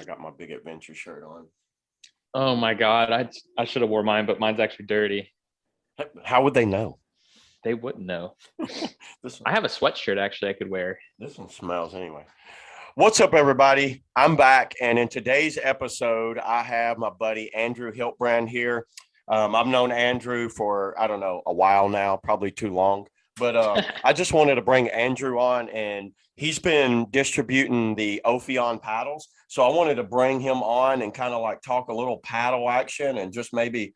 got my Big Adventure shirt on. Oh my God. I should have wore mine, but mine's actually dirty. How would they know? They wouldn't know. This I one, have a sweatshirt actually I could wear. this one smells anyway. What's up, everybody? I'm back, and in today's episode, I have my buddy Andrew Hiltbrand here. I've known Andrew for, I don't know, a while now, probably too long. But I just wanted to bring Andrew on, and he's been distributing the Ophion paddles. So I wanted to bring him on and kind of like talk a little paddle action and just maybe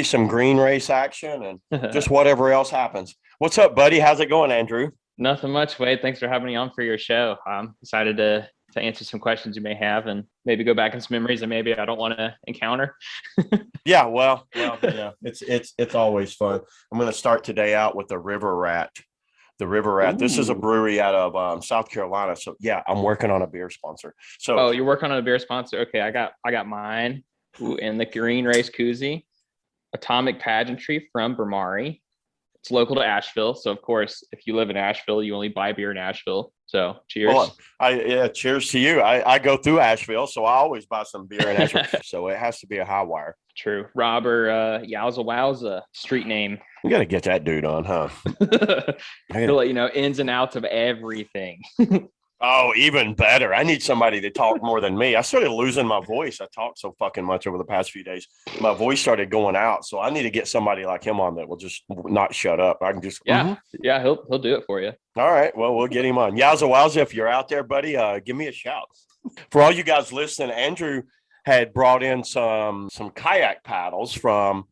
some green race action and just whatever else happens. What's up, buddy? How's it going, Andrew? Nothing much, Wade. Thanks for having me on for your show. I'm excited to answer some questions you may have and maybe go back in some memories that maybe I don't want to encounter. Yeah, well, it's always fun. I'm going to start today out with the River Rat. The River Rat. This is a Ooh. brewery out of South Carolina. So yeah, I'm working on a beer sponsor. So Oh, you're working on a beer sponsor. Okay, I got mine. Ooh, in the green race koozie, Atomic Pageantry from Bramari. It's local to Asheville. So of course, if you live in Asheville, you only buy beer in Asheville. So cheers. cheers to you. I go through Asheville, so I always buy some beer in Asheville. So it has to be a high wire. True. Robber Yowza Wowza, street name. You got to get that dude on, huh? He'll let you know ins and outs of everything. Oh, even better. I need somebody to talk more than me. I started losing my voice. I talked so fucking much over the past few days. My voice started going out. So I need to get somebody like him on that will just not shut up. I can just Yeah, he'll do it for you. All right. Well, we'll get him on. Yowza Wowza, if you're out there, buddy, give me a shout. For all you guys listening, Andrew had brought in some kayak paddles from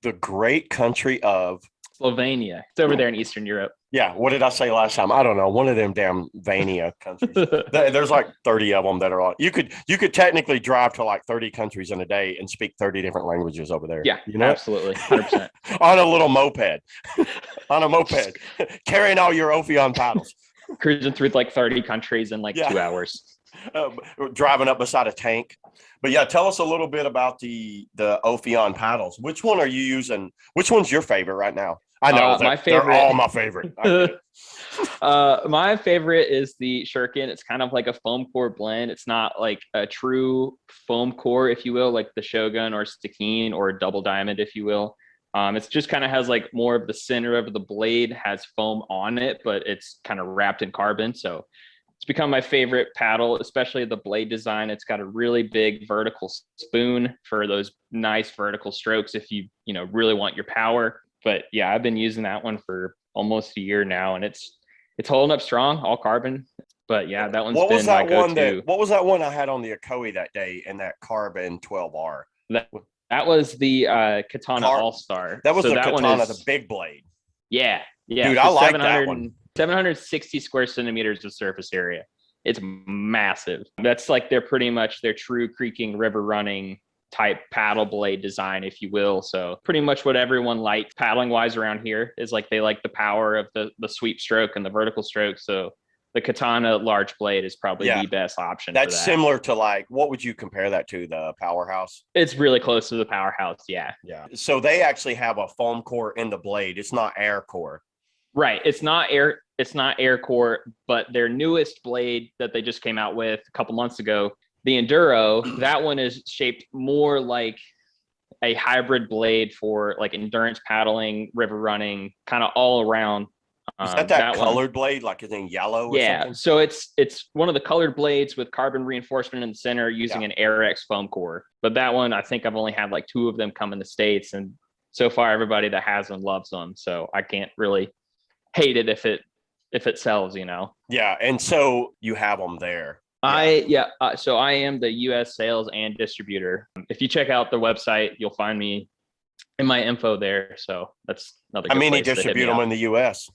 the great country of Slovenia. It's over there in Eastern Europe. Yeah, what did I say last time? I don't know. One of them damn Vania countries. There's like 30 of them that are all. You could technically drive to like 30 countries in a day and speak 30 different languages over there. Yeah, you know, absolutely, 100%. On a little moped, carrying all your Ophion paddles, cruising through like 30 countries in like 2 hours. Driving up beside a tank. But yeah, tell us a little bit about the Ophion paddles. Which one are you using? Which one's your favorite right now? I know my favorite. They're all my favorite. My favorite is the Shurkin. It's kind of like a foam core blend. It's not like a true foam core, if you will, like the Shogun or Stikine or Double Diamond, if you will. It's just kind of has like more of the center of the blade has foam on it, but it's kind of wrapped in carbon. So it's become my favorite paddle, especially the blade design. It's got a really big vertical spoon for those nice vertical strokes if you really want your power. But yeah, I've been using that one for almost a year now, and it's holding up strong, all carbon. But yeah, that one's been my go-to. What was that one I had on the Akoi that day in that carbon 12R? That was the Katana All-Star. That was the Katana, the big blade. Yeah. Dude, I like that one. 760 square centimeters of surface area. It's massive. That's like they're pretty much their true creaking, river running type paddle blade design, if you will. So pretty much what everyone likes paddling wise around here is like they like the power of the sweep stroke and the vertical stroke. So the Katana large blade is probably the best option. That's similar to like, what would you compare that to? The Powerhouse? It's really close to the Powerhouse. Yeah. So they actually have a foam core in the blade. It's not air core. Right. It's not air core, but their newest blade that they just came out with a couple months ago, the Enduro, that one is shaped more like a hybrid blade for like endurance paddling, river running, kind of all around. Is that colored blade, like it's in yellow or something? So it's one of the colored blades with carbon reinforcement in the center using an AirX foam core. But that one, I think I've only had like 2 of them come in the States, and so far everybody that has them loves them. So I can't really hate it if it sells, Yeah, and so you have them there. So I am the U.S. sales and distributor. If you check out the website, you'll find me in my info there. So that's another. How many distribute them in the U.S.?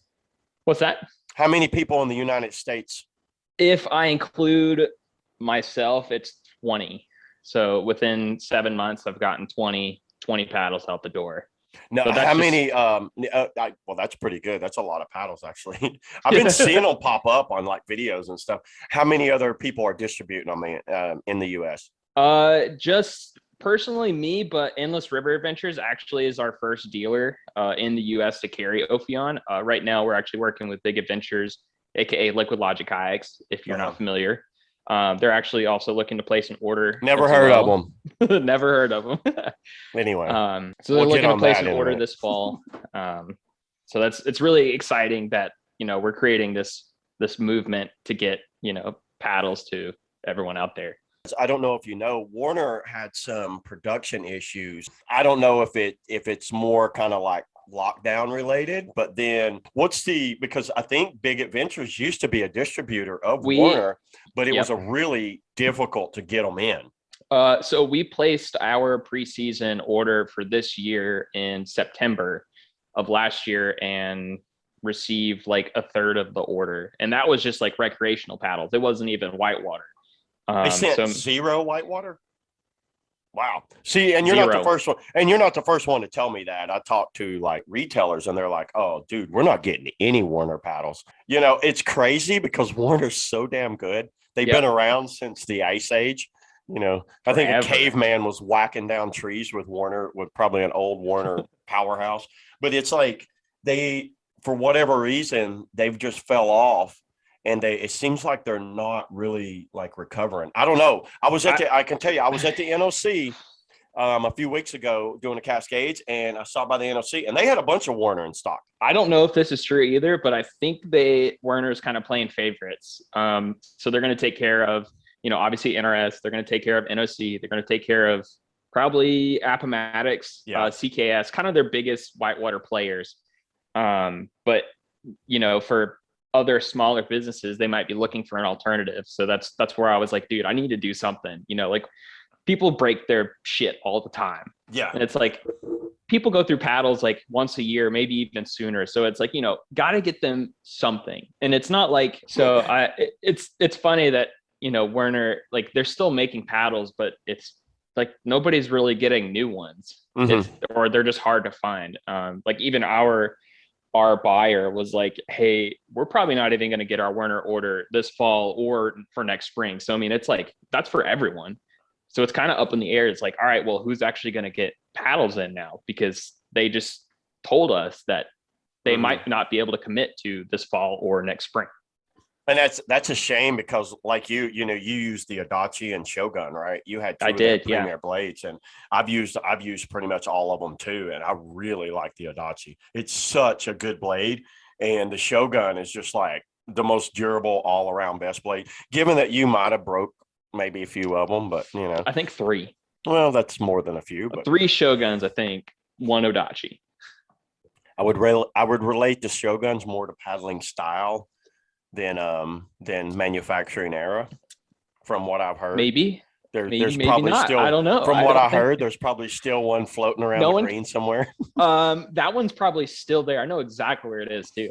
What's that? How many people in the United States? If I include myself, it's 20. So within 7 months, I've gotten 20 paddles out the door. No, how many? Well, that's pretty good. That's a lot of paddles, actually. I've been seeing them pop up on like videos and stuff. How many other people are distributing them in the U.S.? Just personally me, but Endless River Adventures actually is our first dealer in the U.S. to carry Ophion. Right now, we're actually working with Big Adventures, aka Liquid Logic Kayaks, if you're not familiar. They're actually also looking to place an order. Never as heard of well. them. Never heard of them. Anyway, So they're we'll get looking to on place that an in a order minute. this fall. So it's really exciting that, we're creating this movement to get, paddles to everyone out there. I don't know if you know, Warner had some production issues. I don't know if it's more kind of like lockdown related, but then because I think Big Adventures used to be a distributor of Warner, but it was a really difficult to get them in. So we placed our preseason order for this year in September of last year and received like a third of the order. And that was just like recreational paddles. It wasn't even whitewater. They sent zero whitewater. Wow. See, and you're not the first one. And you're not the first one to tell me that. I talked to like retailers and they're like, "Oh, dude, we're not getting any Warner paddles." It's crazy because Warner's so damn good. They've been around since the Ice Age. I think a caveman was whacking down trees with probably an old Warner powerhouse. But it's like for whatever reason, they've just fell off. And it seems like they're not really like recovering. I don't know. I can tell you, I was at the NOC a few weeks ago doing the Cascades, and I stopped by the NOC, and they had a bunch of Warner in stock. I don't know if this is true either, but I think Warner's kind of playing favorites. So they're going to take care of, obviously NRS. They're going to take care of NOC. They're going to take care of probably Appomattox, CKS, kind of their biggest whitewater players. But for other smaller businesses, they might be looking for an alternative. So that's where I was like, dude, I need to do something. Like people break their shit all the time. Yeah. And it's like people go through paddles like once a year, maybe even sooner. So it's like, got to get them something. And it's not like, it's funny that, Werner, like they're still making paddles, but it's like nobody's really getting new ones. Or they're just hard to find. Like even our buyer was like, hey, we're probably not even going to get our Werner order this fall or for next spring. So, I mean, it's like, that's for everyone. So it's kind of up in the air. It's like, all right, well, who's actually going to get paddles in now? Because they just told us that they might not be able to commit to this fall or next spring. And that's a shame because like you used the Adachi and Shogun, right? You had two premier blades, and I've used pretty much all of them too. And I really like the Adachi. It's such a good blade. And the Shogun is just like the most durable all around best blade, given that you might've broke maybe a few of them, but I think 3. Well, that's more than a few, but 3 Shoguns, I think 1 Adachi. I would relate the Shoguns more to paddling style than manufacturing era, from what I've heard. There's probably not. Still, I don't know. From what I heard, there's probably still one floating around the green somewhere. That one's probably still there. I know exactly where it is too.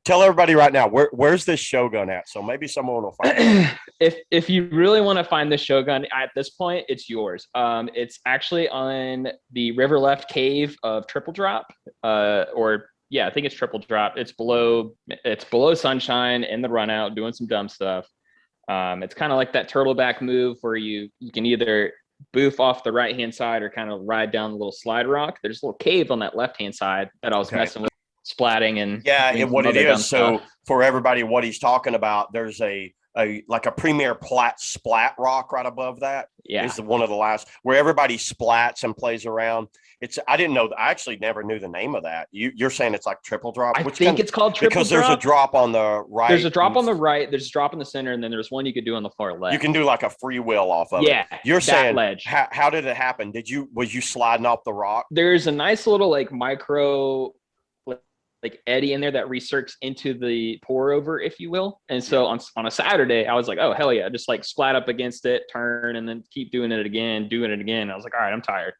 Tell everybody right now, where's this Shogun at? So maybe someone will find it. If you really want to find the Shogun at this point, it's yours. It's actually on the River Left Cave of Triple Drop, I think it's Triple Drop. It's below Sunshine in the run out, doing some dumb stuff. It's kind of like that turtleback move where you can either boof off the right hand side or kind of ride down the little slide rock. There's a little cave on that left hand side that I was messing with, splatting and and what it is. So for everybody, what he's talking about, there's a premier splat rock right above that. Is one of the last where everybody splats and plays around. I didn't know. I actually never knew the name of that. You're saying it's like triple drop. I think it's called triple drop because there's a drop on the right. There's a drop on the right. There's a drop in the center, and then there's one you could do on the far left. You can do like a free wheel off of it. Yeah, you're saying ledge. How did it happen? Was you sliding off the rock? There's a nice little like micro like eddy in there that recircs into the pour over, if you will. And so on a Saturday, I was like, oh hell yeah, just like splat up against it, turn, and then keep doing it again. I was like, all right, I'm tired.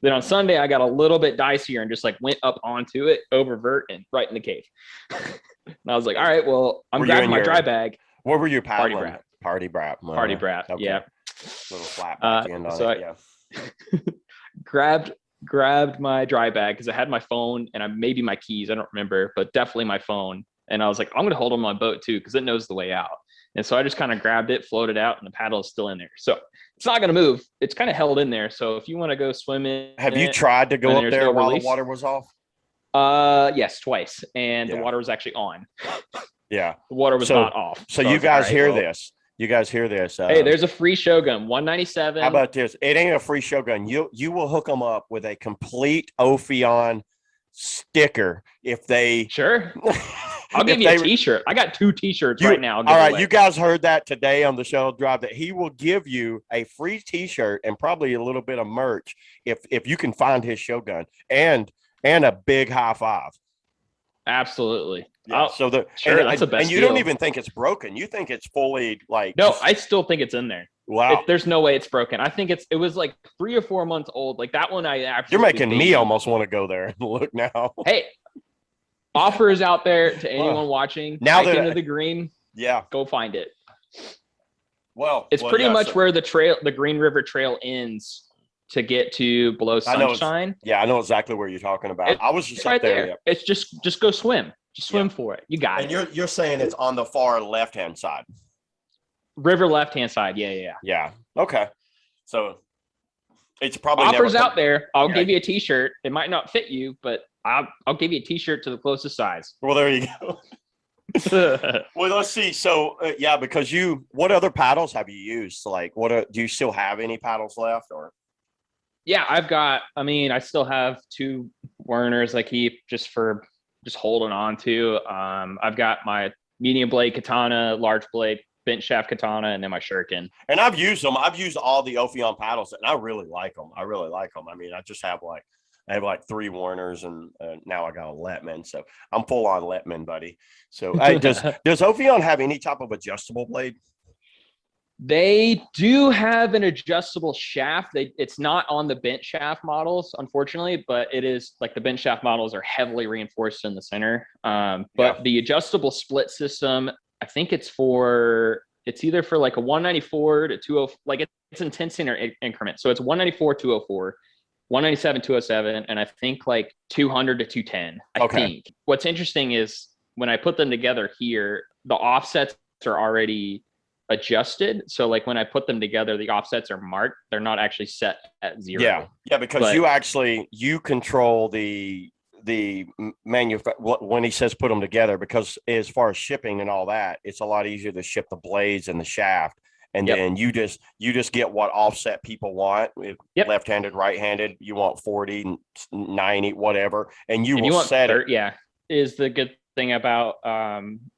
Then on Sunday, I got a little bit dicier and just like went up onto it, oververt, and right in the cave. And I was like, all right, well, I'm grabbing my dry bag. What were you paddling? Party brat. Party brat. Okay. Yeah. Little flat back end on it. Yeah. grabbed my dry bag because I had my phone and maybe my keys. I don't remember, but definitely my phone. And I was like, I'm going to hold on my boat too because it knows the way out. And so I just kind of grabbed it, floated out, and the paddle is still in there. So it's not going to move. It's kind of held in there. So if you want to go swimming. Have you tried to go up there while the water was off? Yes, twice. And the water was actually on. Yeah. The water was not off. So you guys hear this. You guys hear this? Hey, there's a free Shogun, 197. How about this? It ain't a free Shogun. You will hook them up with a complete Ophion sticker if they. Sure. I'll give you a T-shirt. I got 2 T-shirts right now. All right, you guys heard that today on the Shuttle Drive that he will give you a free T-shirt and probably a little bit of merch if you can find his Shogun and a big high five. Absolutely. Yeah. So that's the best. And you don't even think it's broken. You think it's fully like. No, I still think it's in there. Wow. There's no way it's broken. I think it was like 3 or 4 months old. Like that one, I absolutely. You're making me almost want to go there and look now. Hey, offers out there to anyone watching. Now that into the green, yeah, go find it. Well, it's pretty much where the Green River Trail ends to get to below Sunshine. I know exactly where you're talking about. I was just right there. Yeah. It's just go swim. Just swim for it. You got it. And you're saying it's on the far left-hand side. River left-hand side. Yeah. Yeah. Okay. So it's probably offers out there. I'll give you a T-shirt. It might not fit you, but I'll give you a T-shirt to the closest size. Well, there you go. Well, let's see. So because what other paddles have you used? Like, do you still have any paddles left or? Yeah, I still have 2 Werners I keep just holding on to. I've got my medium blade katana, large blade bent shaft katana, and then my shuriken. And I've used them. I've used all the Ophion paddles, and I really like them. I mean, I just have I have 3 Werners, and now I got a Letman, so I'm full on Letman, buddy. So does Ophion have any type of adjustable blade? They do have an adjustable shaft. It's not on the bent shaft models, unfortunately, but it is like the bent shaft models are heavily reinforced in the center. But the adjustable split system, I think it's either for like a 194 to 20, like it's in 10 center increments. So it's 194, 204, 197, 207, and I think like 200 to 210. I think. What's interesting is when I put them together here, the offsets are already adjusted. So like when I put them together, the offsets are marked. They're not actually set at 0. Yeah, because you control the when he says put them together, because as far as shipping and all that, it's a lot easier to ship the blades and the shaft. And then you just get what offset people want. Left-handed, right-handed, you want 40, 90, whatever. And you will set it. Yeah. Is the good thing about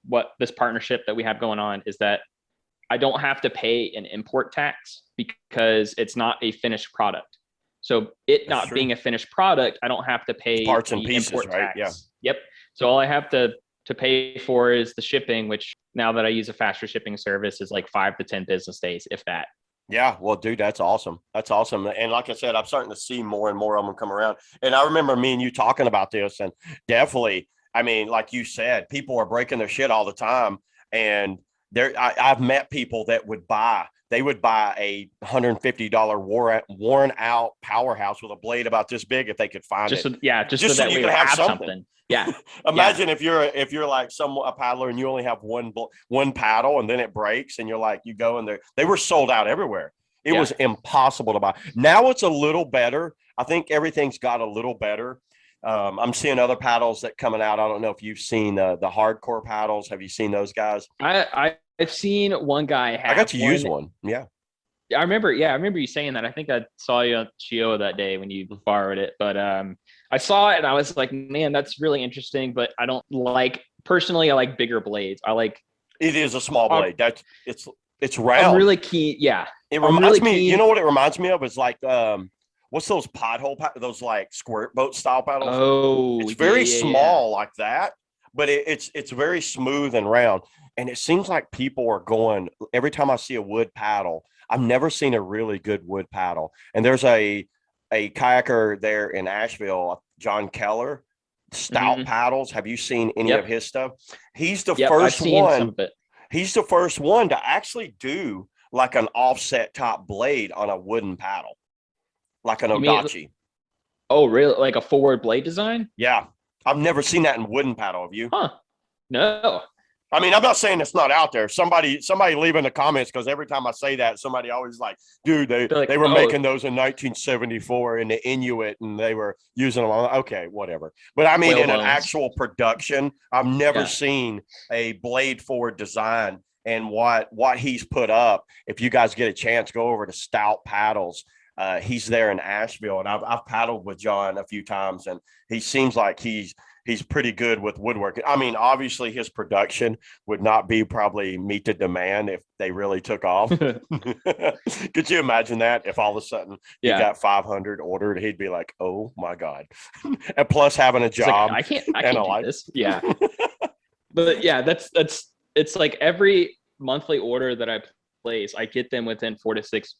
what this partnership that we have going on is that I don't have to pay an import tax because it's not a finished product. So being a finished product, I don't have to pay parts and pieces, import right? tax. Yeah. Yep. So all I have to pay for is the shipping, which now that I use a faster shipping service is like 5 to 10 business days, if that. Yeah. Well, dude, that's awesome. That's awesome. And like I said, I'm starting to see more and more of them come around. And I remember me and you talking about this, and definitely, I mean, like you said, people are breaking their shit all the time. And I've met people that would buy a $150 worn out powerhouse with a blade about this big if they could find it. So that you could have something. Yeah. Imagine if you're like a paddler and you only have one paddle and then it breaks and you're like, you go and they were sold out everywhere. It was impossible to buy. Now it's a little better. I think everything's got a little better. I'm seeing other paddles that coming out. I don't know if you've seen the hardcore paddles. Have you seen those guys? I've seen one guy have. I got to use one. Yeah. I remember you saying that. I think I saw you on Chio that day when you borrowed it. But I saw it and I was like, man, that's really interesting. But I don't personally, I like bigger blades. It is a small blade. It's round. I'm really keen. Yeah. It reminds me. You know what it reminds me of? Is like what's those those like squirt boat style paddles? Oh, it's very small like that, but it's very smooth and round. And it seems like people are going, every time I see a wood paddle, I've never seen a really good wood paddle. And there's a kayaker there in Asheville, John Keller, Stout Paddles. Have you seen any of his stuff? He's the first one. He's the first one to actually do like an offset top blade on a wooden paddle, like an Odachi. Oh, really? Like a forward blade design? Yeah. I've never seen that in wooden paddle. Have you? Huh. No. I mean, I'm not saying it's not out there. Somebody leave in the comments, because every time I say that, somebody always like, dude, they were making those in 1974 in the Inuit and they were using them. Okay, whatever. But I mean, in an actual production, I've never seen a blade forward design and what he's put up. If you guys get a chance, go over to Stout Paddles. He's there in Asheville, and I've paddled with John a few times, and he seems like he's pretty good with woodworking. I mean, obviously his production would not be probably meet the demand if they really took off. Could you imagine that if all of a sudden he got 500 ordered, he'd be like, oh my God. And plus having a job. Like, I can't do this. Yeah. But yeah, it's like every monthly order that I place, I get them within 4 to 6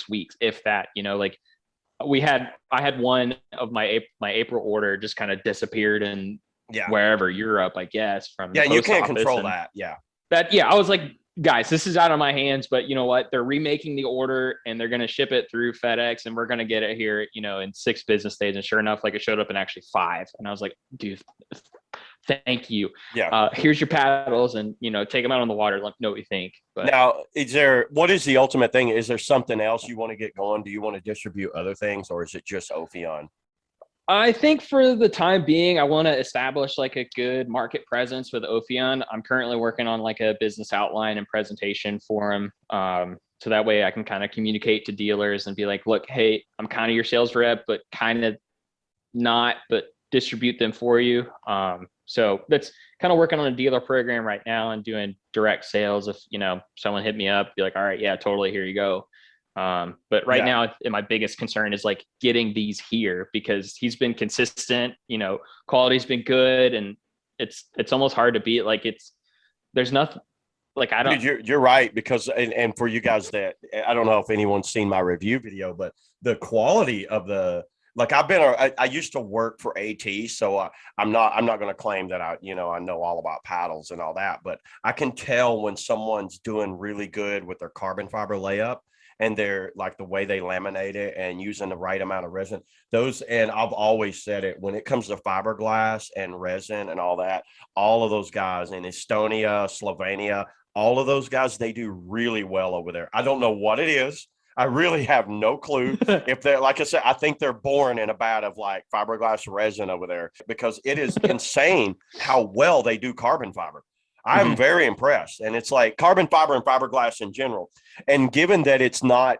weeks, if that, like I had one of my April order just kind of disappeared and wherever, Europe, I guess, from the you can't office. control that. I was like, guys, this is out of my hands, but you know what? They're remaking the order and they're going to ship it through FedEx and we're going to get it here, in 6 business days. And sure enough, like it showed up in actually 5. And I was like, dude, thank you. Here's your paddles and, take them out on the water. Let me know what you think. But now, what is the ultimate thing? Is there something else you want to get going? Do you want to distribute other things, or is it just Ophion? I think for the time being, I want to establish like a good market presence with Ophion. I'm currently working on like a business outline and presentation for him. So that way I can kind of communicate to dealers and be like, look, hey, I'm kind of your sales rep, but kind of not, but distribute them for you. So that's kind of working on a dealer program right now and doing direct sales. If, someone hit me up, be like, all right, yeah, totally. Here you go. But right now, my biggest concern is like getting these here because he's been consistent, quality's been good, and it's almost hard to beat. Like there's nothing like, I don't, Dude, you're right. Because, and for you guys that, I don't know if anyone's seen my review video, but the quality of like I used to work for AT, so I'm not going to claim that I know all about paddles and all that, but I can tell when someone's doing really good with their carbon fiber layup and they're like the way they laminate it and using the right amount of resin. And I've always said it, when it comes to fiberglass and resin and all that, all of those guys in Estonia, Slovenia, all of those guys, they do really well over there. I don't know what it is. I really have no clue if they're, like I said, I think they're born in a vat of like fiberglass resin over there, because it is insane how well they do carbon fiber. I'm very impressed. And it's like carbon fiber and fiberglass in general. And given that it's not,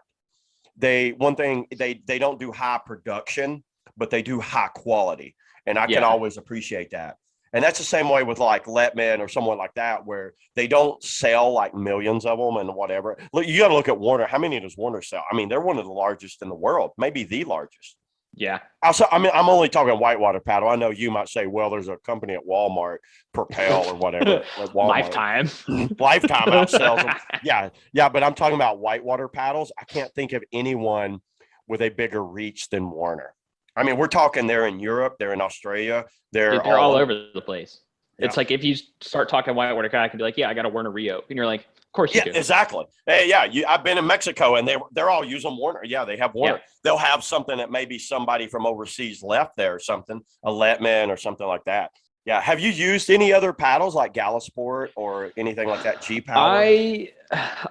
they don't do high production, but they do high quality. And I can always appreciate that. And that's the same way with like Letman or someone like that, where they don't sell like millions of them and whatever. Look, you got to look at Warner. How many does Warner sell? I mean, they're one of the largest in the world, maybe the largest. Yeah. Also, I mean, I'm only talking whitewater paddle. I know you might say, well, there's a company at Walmart, Propel or whatever. Lifetime outsells them. Yeah. But I'm talking about whitewater paddles. I can't think of anyone with a bigger reach than Warner. I mean, we're talking they're in Europe, they're in Australia, they're all over the place. Yeah. It's like if you start talking whitewater kayak, I can be like, yeah, I got a Warner Rio. And you're like, of course you do. Exactly. Hey, I've been in Mexico and they're all using Warner. Yeah, they have Warner. Yeah. They'll have something that maybe somebody from overseas left there or something, a Letman or something like that. Yeah. Have you used any other paddles like Galasport or anything like that? G-Power?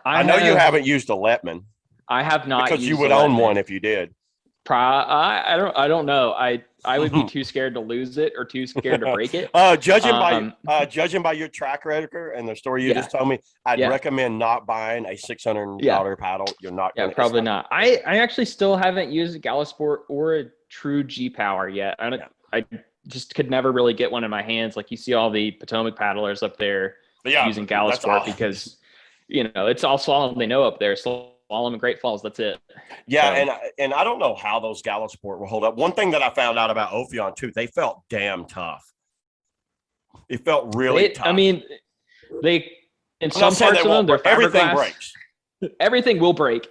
I know you haven't used a Letman. I have not. Because you would own one if you did. I don't know. I would be too scared to lose it or too scared to break it. Judging by your track record and the story you just told me, I'd recommend not buying a $600 paddle. You're not going to. Probably not. I actually still haven't used a Galasport or a true G-Power yet. I just could never really get one in my hands. Like you see all the Potomac paddlers up there using Galasport because it's all they know up there. Slalom and Great Falls. That's it. Yeah. So. And I don't know how those Galasport will hold up. One thing that I found out about Ophion too, they felt damn tough. It felt really tough. I mean, in some parts of them, everything breaks. Everything will break.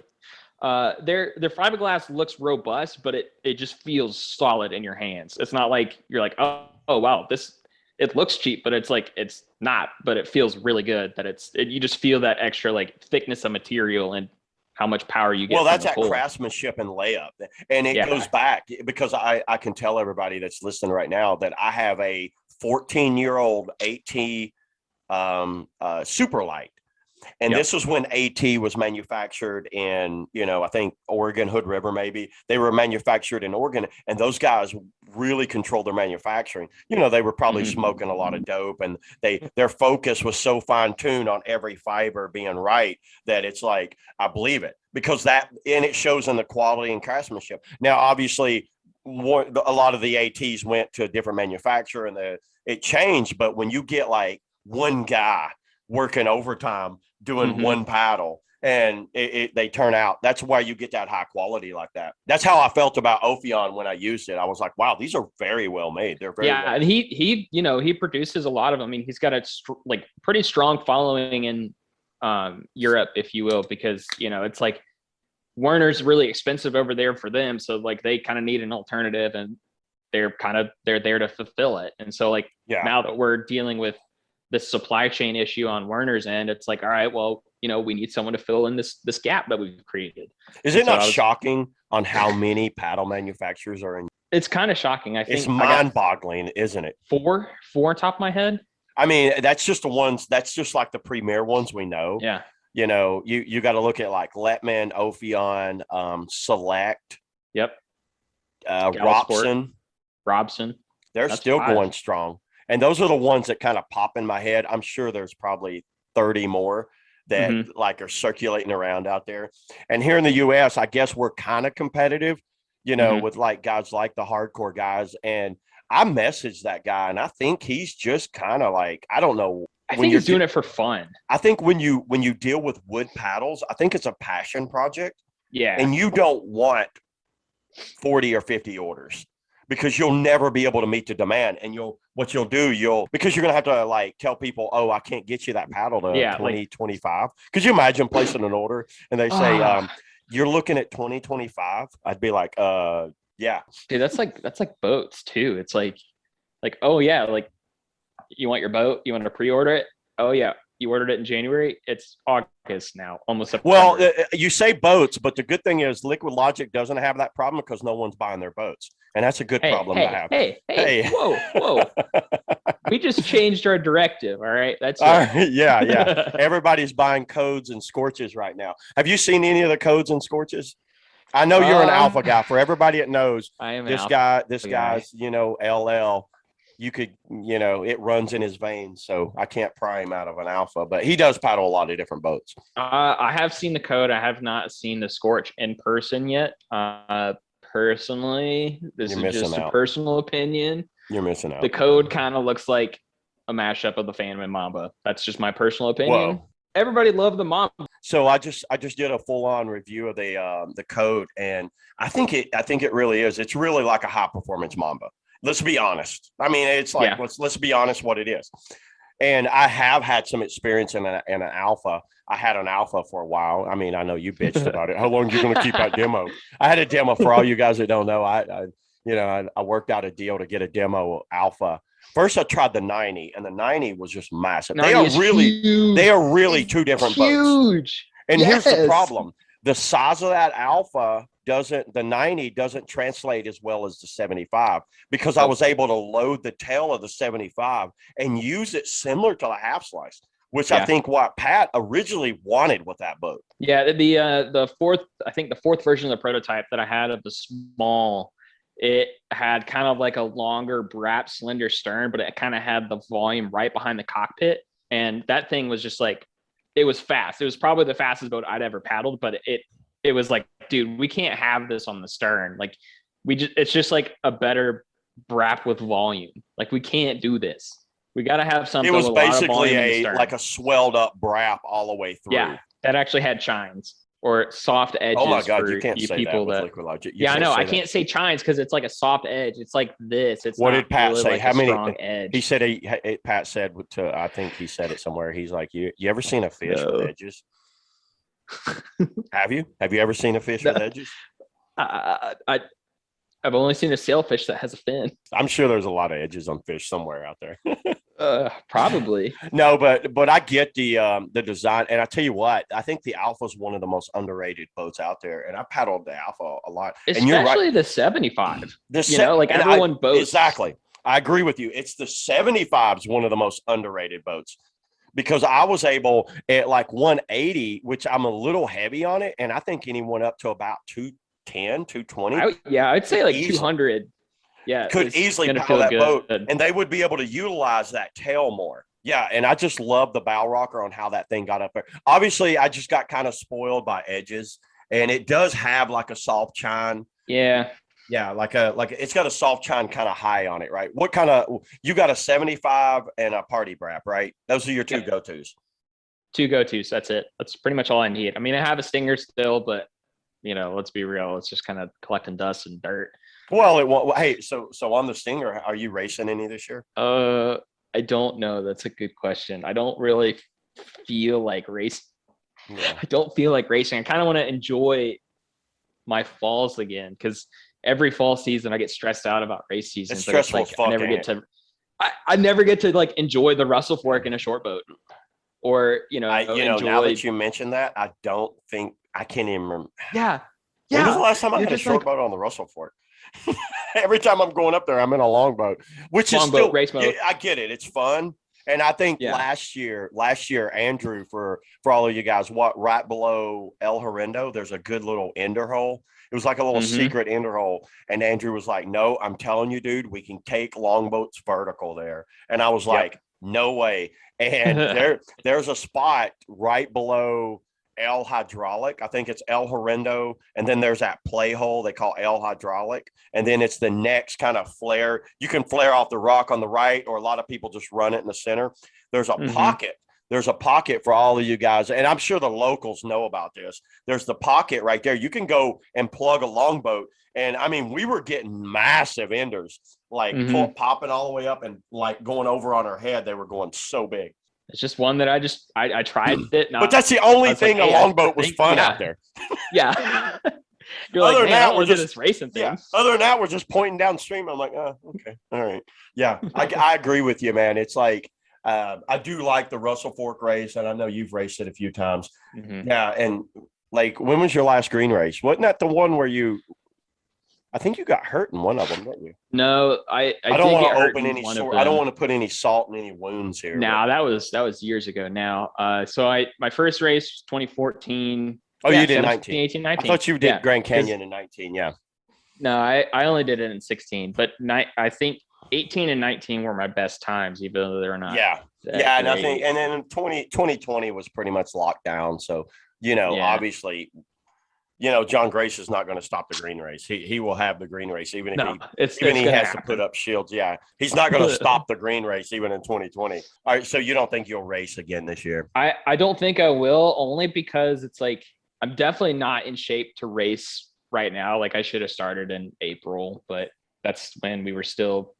Their fiberglass looks robust, but it just feels solid in your hands. It's not like you're like, oh wow, it looks cheap, but it's like, it's not, but it feels really good that you just feel that extra like thickness of material and how much power you get. Well, that's that craftsmanship and layup. And it goes back because I can tell everybody that's listening right now that I have a 14-year-old AT Superlight. And Yep. this was when AT was manufactured in, I think Oregon, Hood River, maybe. They were manufactured in Oregon, and those guys really controlled their manufacturing. They were probably smoking a lot of dope, and their focus was so fine-tuned on every fiber being right that it's like, I believe it, because and it shows in the quality and craftsmanship. Now, obviously, a lot of the ATs went to a different manufacturer, and it changed. But when you get like one guy working overtime doing one paddle, and they turn out, that's why you get that high quality like that. That's how I felt about Ophion when I used it. I was like, wow, these are very well made. They're very well and he produces a lot of them. I mean, he's got a pretty strong following in Europe, if you will, because it's like Werner's really expensive over there for them, so like they kind of need an alternative, and they're there to fulfill it. And so like now that we're dealing with this supply chain issue on Werner's end, it's like, all right, well, we need someone to fill in this gap that we've created. Is it not shocking on how many paddle manufacturers are in? It's kind of shocking. I think it's mind-boggling, isn't it? Four on top of my head. I mean, that's just the ones. That's just like the premier ones we know. Yeah. You got to look at like Letman, Ophion, Select. Yep. Robson. They're still going strong. And those are the ones that kind of pop in my head. I'm sure there's probably 30 more that like are circulating around out there. And here in the US, I guess we're kind of competitive, with like guys like the hardcore guys. And I messaged that guy, and I think he's just kind of like, I don't know. I think he's doing it for fun. I think when you deal with wood paddles, I think it's a passion project. Yeah. And you don't want 40 or 50 orders, because you'll never be able to meet the demand. And because you're going to have to like tell people, oh, I can't get you that paddle to 2025. Could you imagine placing an order and they say, you're looking at 2025? I'd be like, yeah. Dude, that's like boats too. It's like, oh yeah, like you want your boat, you want to pre-order it. Oh yeah, you ordered it in January. It's August now, almost September. Well, you say boats, but the good thing is Liquid Logic doesn't have that problem, because no one's buying their boats, and that's a good problem to have. Hey, whoa! We just changed our directive. All right, that's yeah. Everybody's buying codes and scorches right now. Have you seen any of the codes and scorches? I know you're an alpha guy. For everybody that knows, I am this guy's LL. You could, it runs in his veins, so I can't pry him out of an alpha, but he does paddle a lot of different boats. I have seen the code. I have not seen the Scorch in person yet. Personally, this is just a personal opinion. You're missing out. The code kind of looks like a mashup of the Phantom and Mamba. That's just my personal opinion. Whoa. Everybody loved the Mamba. So I just did a full-on review of the code, and I think it really is. It's really like a high-performance Mamba. Let's be honest. I mean, it's like, let's be honest what it is. And I have had some experience in an alpha. I had an alpha for a while. I mean, I know you bitched about it. How long are you going to keep that demo? I had a demo. For all you guys that don't know, I worked out a deal to get a demo alpha. First, I tried the 90, and the 90 was just massive. They are really two different boats. And here's the problem. The size of that alpha the 90 doesn't translate as well as the 75, because I was able to load the tail of the 75 and use it similar to the half slice, which I think what Pat originally wanted with that boat. Yeah, the fourth version of the prototype that I had of the small, it had kind of like a longer Brap slender stern, but it kind of had the volume right behind the cockpit, and that thing was just like, it was fast. It was probably the fastest boat I'd ever paddled, but it was like, dude, we can't have this on the stern. Like it's just like a better Brap with volume. Like we can't do this. We got to have something. It was with basically a swelled up Brap all the way through. Yeah, that actually had chines or soft edges. Oh my God, you can't say that with Liquid Logic. I know. I can't say chines because it's like a soft edge. It's like this. It's what did Pat really say? Like how many? Strong edge. He said Pat said to. I think he said it somewhere. He's like, you ever seen a fish with edges? Have you ever seen a fish with edges? I've only seen a sailfish that has a fin. I'm sure there's a lot of edges on fish somewhere out there. Probably. No, but I get the design, and I tell you what, I think the Alpha is one of the most underrated boats out there, and I paddled the Alpha a lot. Especially and you're right. The 75. Like everyone boats. Exactly. I agree with you. It's the 75 is one of the most underrated boats. because I was able at like 180, which I'm a little heavy on it. And I think anyone up to about 210, 220. I'd say like easily 200. Yeah, could it's easily gonna paddle feel that boat, good. and they would be able to utilize that tail more. Yeah, and I just love the bow rocker on how that thing got up there. Obviously, I just got kind of spoiled by edges, and it does have like a soft chine. Yeah, Yeah, like it's got a soft chine kind of high on it, right? What kind of you got a 75 and a party brap, right? Those are your two go-tos. two go-tos. That's it. That's pretty much all I need. I mean, I have a stinger still, but let's be real. It's just kind of collecting dust and dirt. Well, it won't. Hey, so on the Stinger, are you racing any this year? I don't know. That's a good question. I don't really feel like race. Yeah. I don't feel like racing. I kind of want to enjoy my falls again because every fall season I get stressed out about race season. It's stressful as fuck. I never get to like enjoy the Russell Fork in a short boat, or enjoy. Now that you mentioned that, I don't think I can't even remember. Yeah. When was the last time I had a short boat on the Russell Fork? Every time I'm going up there, I'm in a longboat, which is still race mode. I get it. It's fun. And I think last year, Andrew, for all of you guys, right below El Horrendo, there's a good little ender hole. It was like a little secret ender hole. And Andrew was like, no, I'm telling you, dude, we can take longboats vertical there. And I was like, no way. And there's a spot right below El Hydraulic. I think it's El Horrendo. And then there's that play hole they call El Hydraulic. And then it's the next kind of flare. You can flare off the rock on the right, or a lot of people just run it in the center. There's a pocket. There's a pocket for all of you guys. And I'm sure the locals know about this. There's the pocket right there. You can go and plug a longboat. And I mean, we were getting massive enders, like popping all the way up and like going over on our head. They were going so big. It's just one that I tried it. But that's the only thing a longboat was fun out there. Yeah. You're other like, than that, we're just this racing thing. Yeah. Other than that, we're just pointing downstream. I'm like, oh, okay, all right. Yeah, I agree with you, man. It's like I do like the Russell Fork race, and I know you've raced it a few times. Yeah, and like, when was your last green race? Wasn't that the one where I think you got hurt in one of them, didn't you? No, I don't want to open any sore. I don't want to put any salt in any wounds here. No, that was years ago now. So my first race was 2014. Oh, you did 19. 18, 19. I thought you did Grand Canyon in 19, yeah. No, I only did it in 16, but I think 18 and 19 were my best times, even though they're not. Yeah. Yeah, and I think, and then 2020 was pretty much locked down. So, obviously, John Grace is not going to stop the green race. He will have the green race, even if he has to put up shields. Yeah, he's not going to stop the green race even in 2020. All right, so you don't think you'll race again this year? I don't think I will, only because it's like I'm definitely not in shape to race right now. Like, I should have started in April, but that's when we were still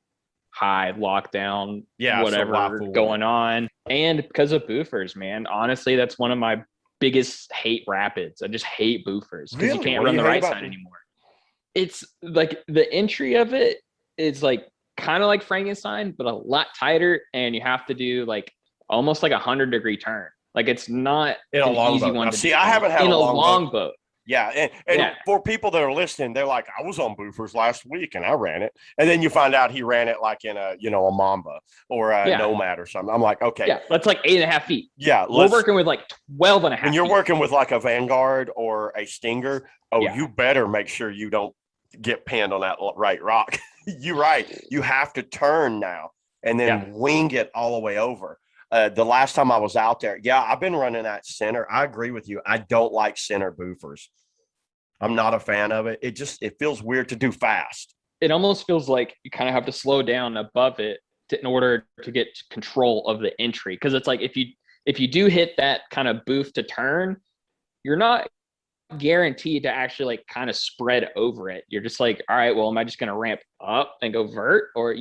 high lockdown, whatever going on. And because of boofers, man, honestly, that's one of my biggest hate rapids. I just hate boofers because you can't run the right side anymore. It's like the entry of it is like kind of like Frankenstein, but a lot tighter, and you have to do like almost like 100-degree turn. Like, it's not in a longboat. See, I haven't had a longboat. Yeah, and for people that are listening, they're like, I was on boofers last week and I ran it, and then you find out he ran it like in a a Mamba or a Nomad or something. I'm like, okay, that's like 8.5 feet. Yeah, we're working with like 12.5. When you're working with like a Vanguard or a Stinger, you better make sure you don't get pinned on that right rock. You're right. You have to turn now and then wing it all the way over. The last time I was out there, I've been running that center. I agree with you. I don't like center boofers. I'm not a fan of it. It feels weird to do fast. It almost feels like you kind of have to slow down above it in order to get control of the entry. Because it's like if you do hit that kind of boof to turn, you're not guaranteed to actually like kind of spread over it. You're just like, all right, well, am I just going to ramp up and go vert, or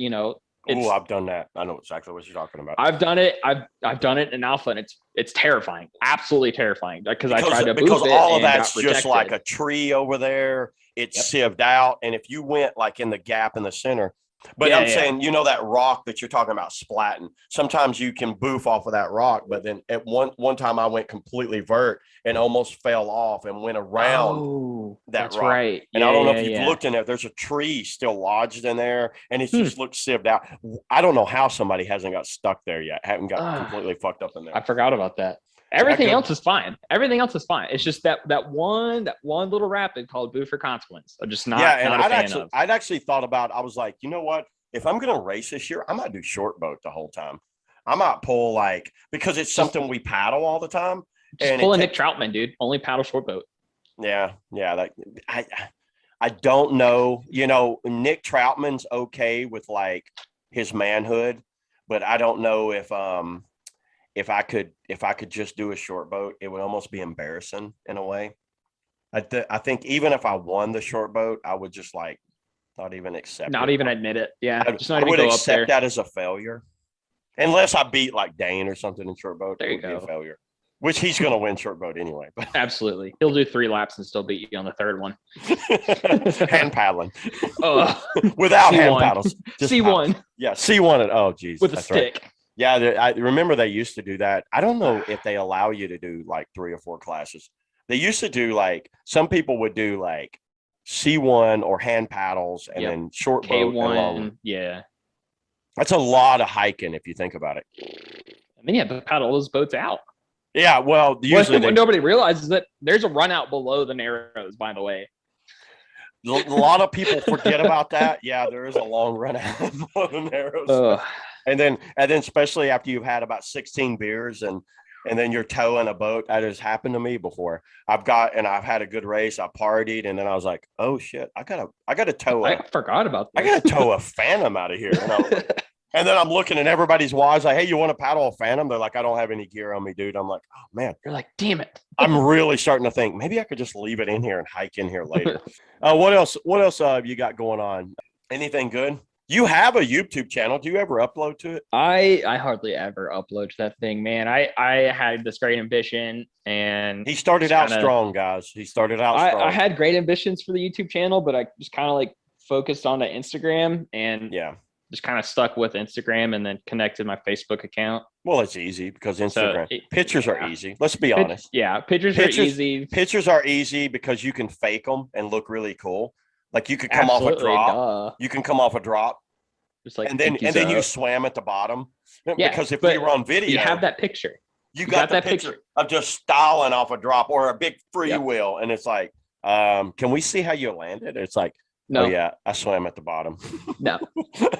I've done that. I know exactly what you're talking about. I've done it. I've done it in alpha, and it's terrifying, absolutely terrifying. Because I tried to because all of that's just like a tree over there. It's sieved out, and if you went like in the gap in the center, but I'm saying that rock that you're talking about splatting. Sometimes you can boof off of that rock, but then at one time I went completely vert and almost fell off and went around that That's rock. right. And Yeah, I don't know yeah, if you've yeah. looked in there. There's a tree still lodged in there, and it Hmm. just looks sieved out. I don't know how somebody hasn't got stuck there yet. Haven't got Ah, completely fucked up in there. I forgot about that. Yeah, Everything good. else is fine. Everything else is fine. It's just that one little rapid called Boo for Consequence. I'm just Yeah, not and not a fan of. I'd actually thought about. I was like, you know what? If I'm gonna race this year, I might do short boat the whole time. I might pull like because it's Just something we paddle all the time, just and pull it a Nick takes. Troutman, dude. Only paddle short boat. Yeah, yeah. That I I don't know. You know, Nick Troutman's okay with like his manhood, but I don't know if I could just do a short boat, it would almost be embarrassing in a way. I think even if I won the short boat, I would just like not even accept Not it. even admit it. Yeah, just not I even would go up accept there. that as a failure, unless I beat like Dane or something in short boat. There It you would be a go. failure, which he's going to win short boat anyway. But Absolutely. He'll do 3 laps and still beat you on the third one. hand paddling Oh, without hand C1. paddles, just paddles. C1 Yeah, C1. Oh, geez, with a that's right. stick. Yeah, I remember they used to do that. I don't know if they allow you to do like 3 or 4 classes. They used to do like some people would do like C1 or hand paddles and Yep. then short boat and long. K1. Yeah. That's a lot of hiking if you think about it. I mean, yeah, but paddle those boats out. Yeah, well, usually What nobody realizes that there's a run out below the narrows, by the way. a lot of people forget about that. Yeah, there is a long run out below the narrows. Ugh. And then especially after you've had about 16 beers and then you're towing a boat. That has happened to me before. I've had a good race. I partied, and then I was like, oh shit, I gotta tow I forgot about I this. gotta tow a Phantom out of here. And then I'm looking at everybody's watch, like, hey, you want to paddle a Phantom? They're like, I don't have any gear on me, dude. I'm like, oh man. You're like, damn it. I'm really starting to think maybe I could just leave it in here and hike in here later. What else? What else have you got going on? Anything good? You have a YouTube channel. Do you ever upload to it? I hardly ever upload to that thing, man. I had this great ambition, and He started out strong, guys. He started out strong. I had great ambitions for the YouTube channel, but I just kind of like focused on the Instagram and yeah, just kind of stuck with Instagram, and then connected my Facebook account. well, it's easy because Instagram pictures are easy. Let's be honest. Yeah, pictures are easy. Pictures are easy because you can fake them and look really cool. Like you could come Absolutely, off a drop. duh. You can come off a drop, Just like and then you swam at the bottom. Yeah, because if we were on video, you have that picture. You got the picture of just styling off a drop or a big free wheel, and it's like, can we see how you landed? It's like, no, oh yeah, I swam at the bottom. No,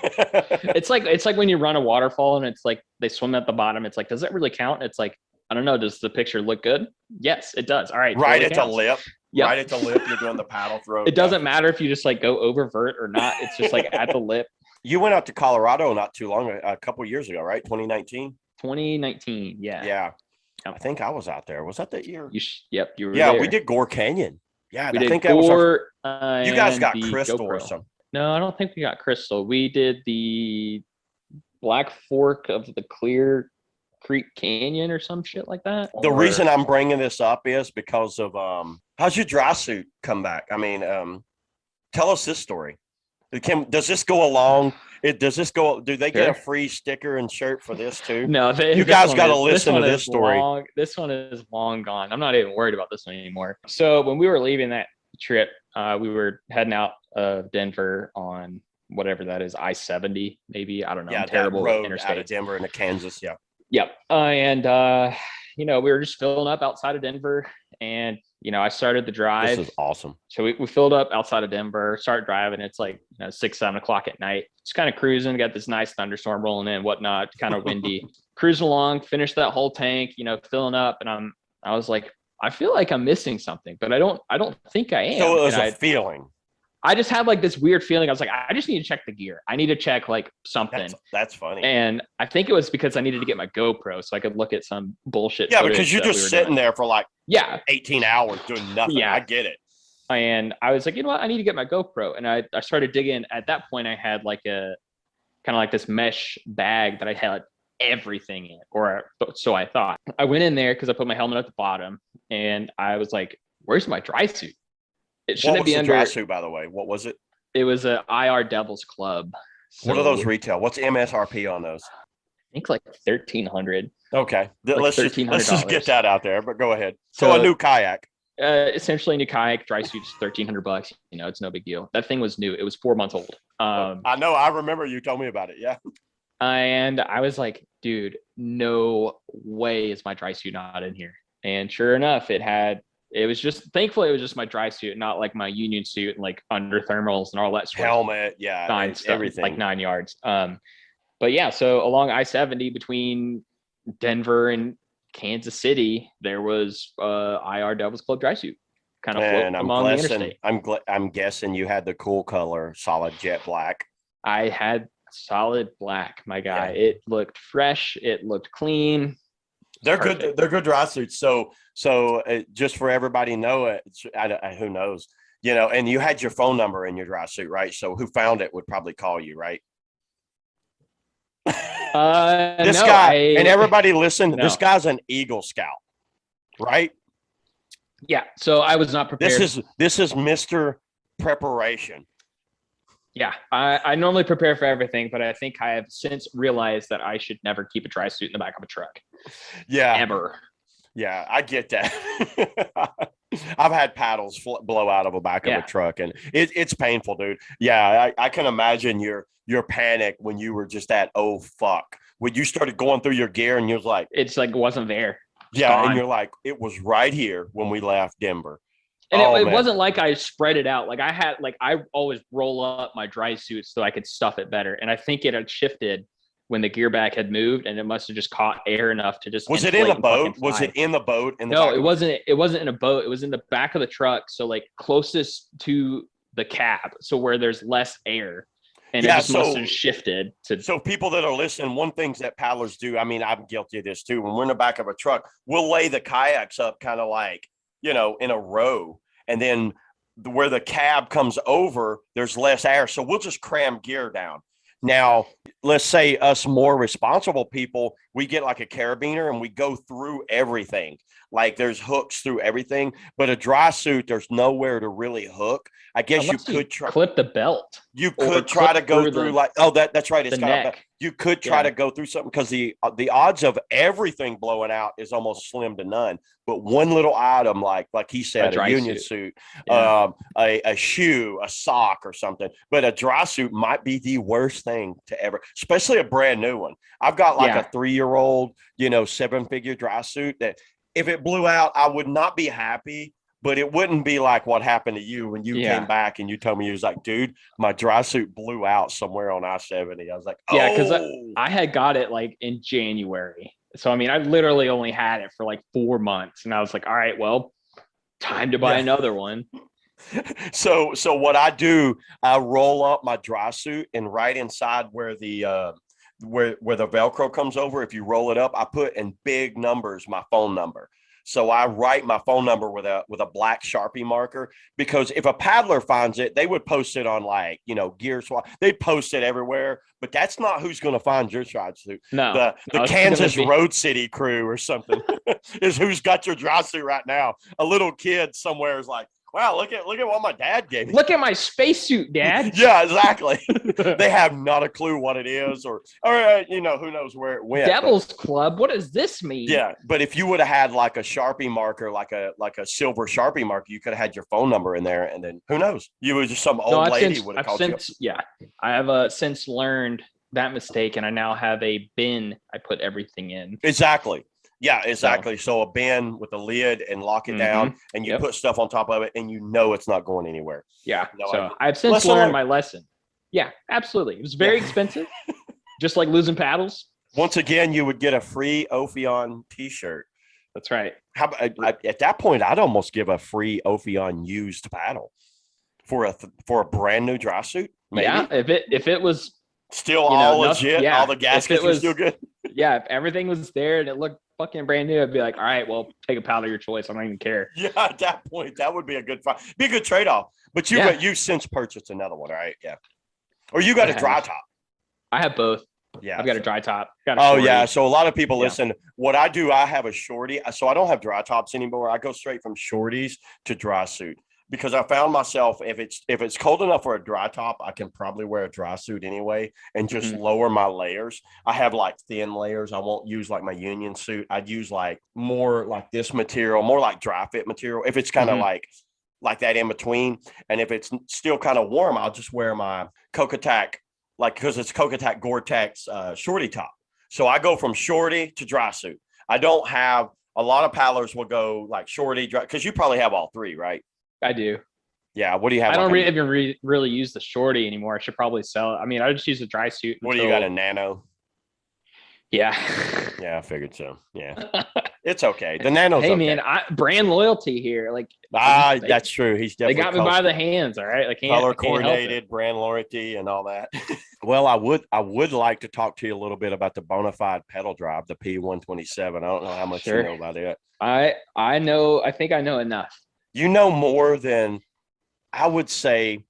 it's like when you run a waterfall and it's like they swim at the bottom. It's like, does that really count? It's like, I don't know. Does the picture look good? Yes, it does. All right, right at the lip. Yep. Right at the lip, you're doing the paddle throw. It doesn't matter if you just like go over vert or not. It's just like at the lip. You went out to Colorado not too long, a couple of years ago, right? 2019. 2019. Yeah. Yeah. I think I was out there. Was that that year? Yep. You were. Yeah, there. we did Gore Canyon. Yeah, we I did think that was Gore, you guys got Crystal GoPro. or something. No, I don't think we got Crystal. We did the Black Fork of the Clear Creek Canyon or some shit like that. The reason I'm bringing this up is because of how's your dry suit come back? I mean, tell us this story. Does this go along? Do they get a free sticker and shirt for this too? No, you guys got to listen to this story. This one is long gone. I'm not even worried about this one anymore. So when we were leaving that trip, we were heading out of Denver on whatever that is, I-70, maybe. I don't know. Yeah, terrible road interstate. out of Denver into Kansas. Yeah. Yep. We were just filling up outside of Denver, and I started the drive. This is awesome. So we filled up outside of Denver, started driving. It's like 6, 7 o'clock at night. Just kind of cruising, got this nice thunderstorm rolling in, whatnot, kind of windy. Cruising along, finished that whole tank, filling up, and I was like, I feel like I'm missing something, but I don't think I am. So it was a feeling. I just had like this weird feeling. I was like, I just need to check the gear. I need to check like something. That's funny. And I think it was because I needed to get my GoPro so I could look at some bullshit. Yeah, because you're just sitting there for like 18 hours doing nothing. Yeah, I get it. And I was like, you know what? I need to get my GoPro. And I started digging. At that point, I had like a kind of like this mesh bag that I had everything in, or so I thought. I went in there because I put my helmet at the bottom, and I was like, where's my dry suit? It shouldn't be under dry suit, by the way. What was it? It was a IR Devils Club. So, what are those retail? What's MSRP on those? I think like $1,300. Okay, like let's just get that out there. But go ahead. So a new kayak. Essentially, new kayak dry suit's $1,300. It's no big deal. That thing was new. It was 4 months old. I know. I remember you told me about it. Yeah. And I was like, dude, no way is my dry suit not in here. And sure enough, thankfully it was just my dry suit, not like my union suit and like under thermals and all that sort helmet. Yeah. Everything. like 9 yards. But yeah, so along I-70 between Denver and Kansas City, there was IR Devils Club dry suit kind of floating along the interstate. I'm guessing you had the cool color, solid jet black. I had solid black, my guy. Yeah. It looked fresh. It looked clean. They're good. They're good dry suits. So just for everybody know it, who knows, and you had your phone number in your dry suit, right? So who found it would probably call you, right? This guy and everybody listen. No. This guy's an Eagle Scout, right? Yeah. So I was not prepared. This is Mr. Preparation. Yeah, I normally prepare for everything, but I think I have since realized that I should never keep a dry suit in the back of a truck. Yeah. Ever. Yeah, I get that. I've had paddles blow out of the back of a truck, and it's painful, dude. Yeah, I can imagine your panic when you were just at, oh, fuck. When you started going through your gear and you was like. It's like it wasn't there. Yeah, gone. And you're like, it was right here when we left Denver. And it wasn't like I spread it out. Like I always roll up my dry suit so I could stuff it better. And I think it had shifted when the gear back had moved, and it must have just caught air enough to just. Was it in the boat? Was it in the boat? No, it wasn't. It wasn't in a boat. It was in the back of the truck. So like closest to the cab. So where there's less air. And it just must have shifted to. So people that are listening, one thing that paddlers do, I mean, I'm guilty of this too. When we're in the back of a truck, we'll lay the kayaks up kind of like, in a row, and then where the cab comes over, there's less air. So we'll just cram gear down. Now, let's say us more responsible people, we get like a carabiner and we go through everything. Like there's hooks through everything, but a dry suit, there's nowhere to really hook. I guess unless you could try clip the belt. You could try to go through that's right. It's got a, you could try to go through something because the odds of everything blowing out is almost slim to none. But one little item, like he said, a union suit, a shoe, a sock or something. But a dry suit might be the worst thing to ever, especially a brand new one. I've got like a 3-year-old, 7-figure dry suit that if it blew out, I would not be happy. But it wouldn't be like what happened to you when you came back and you told me, you was like, dude, my dry suit blew out somewhere on I-70. I was like, oh. Yeah, because I had got it like in January. So, I mean, I literally only had it for like 4 months. And I was like, all right, well, time to buy another one. So what I do, I roll up my dry suit, and right inside where the where the Velcro comes over, if you roll it up, I put in big numbers my phone number. So I write my phone number with a black Sharpie marker, because if a paddler finds it, they would post it on like, Gear Swap. They'd post it everywhere, but that's not who's going to find your dry suit. No, the Kansas Road City crew or something is who's got your dry suit right now. A little kid somewhere is like, wow, look at what my dad gave me. Look at my spacesuit, Dad. Yeah, exactly. They have not a clue what it is, or who knows where it went. Devil's Club. What does this mean? Yeah, but if you would have had like a Sharpie marker, like a silver Sharpie marker, you could have had your phone number in there, and then who knows? You was just some old lady would have called you. Yeah, I have since learned that mistake, and I now have a bin I put everything in. Exactly. Yeah, exactly. So a bin with a lid and lock it down, and you put stuff on top of it, and it's not going anywhere. Yeah. So I've since learned my lesson. Yeah, absolutely. It was very expensive, just like losing paddles. Once again, you would get a free Ophion T-shirt. That's right. At that point, I'd almost give a free Ophion used paddle for a brand new dry suit. Maybe. Yeah, if it was still all legit, all the gaskets were still good. Yeah, if everything was there and it looked fucking brand new, I'd be like, all right, well, take a paddle of your choice. I don't even care. Yeah, at that point, that would be a good trade-off. But you since purchased another one, right? Yeah. Or you got a dry top. I have both. Yeah. I've got a dry top. So a lot of people listen. What I do, I have a shorty. So I don't have dry tops anymore. I go straight from shorties to dry suit. because I found myself, if it's cold enough for a dry top, I can probably wear a dry suit anyway and just lower my layers. I have like thin layers. I won't use like my union suit. I'd use like more like this material, more like dry fit material. If it's kind of like that in between, and if it's still kind of warm, I'll just wear my Coca-Tac, like, because it's Coca-Tac Gore-Tex shorty top. So I go from shorty to dry suit. I don't have a lot of paddlers will go like shorty, dry, because you probably have all three, right? I do. Yeah. What do you have? I don't like really use the shorty anymore. I should probably sell it. I mean, I just use a dry suit. What do you got, a nano? Yeah. Yeah, I figured so. Yeah. It's okay. The nano's hey, okay. man, brand loyalty here. Like, that's true. He's definitely they got me by the hands. All right. Color coordinated, brand loyalty, and all that. Well, I would like to talk to you a little bit about the Bonafide pedal drive, the P127. I don't know how much you know about it. I know. I think I know enough. You know more than, I would say,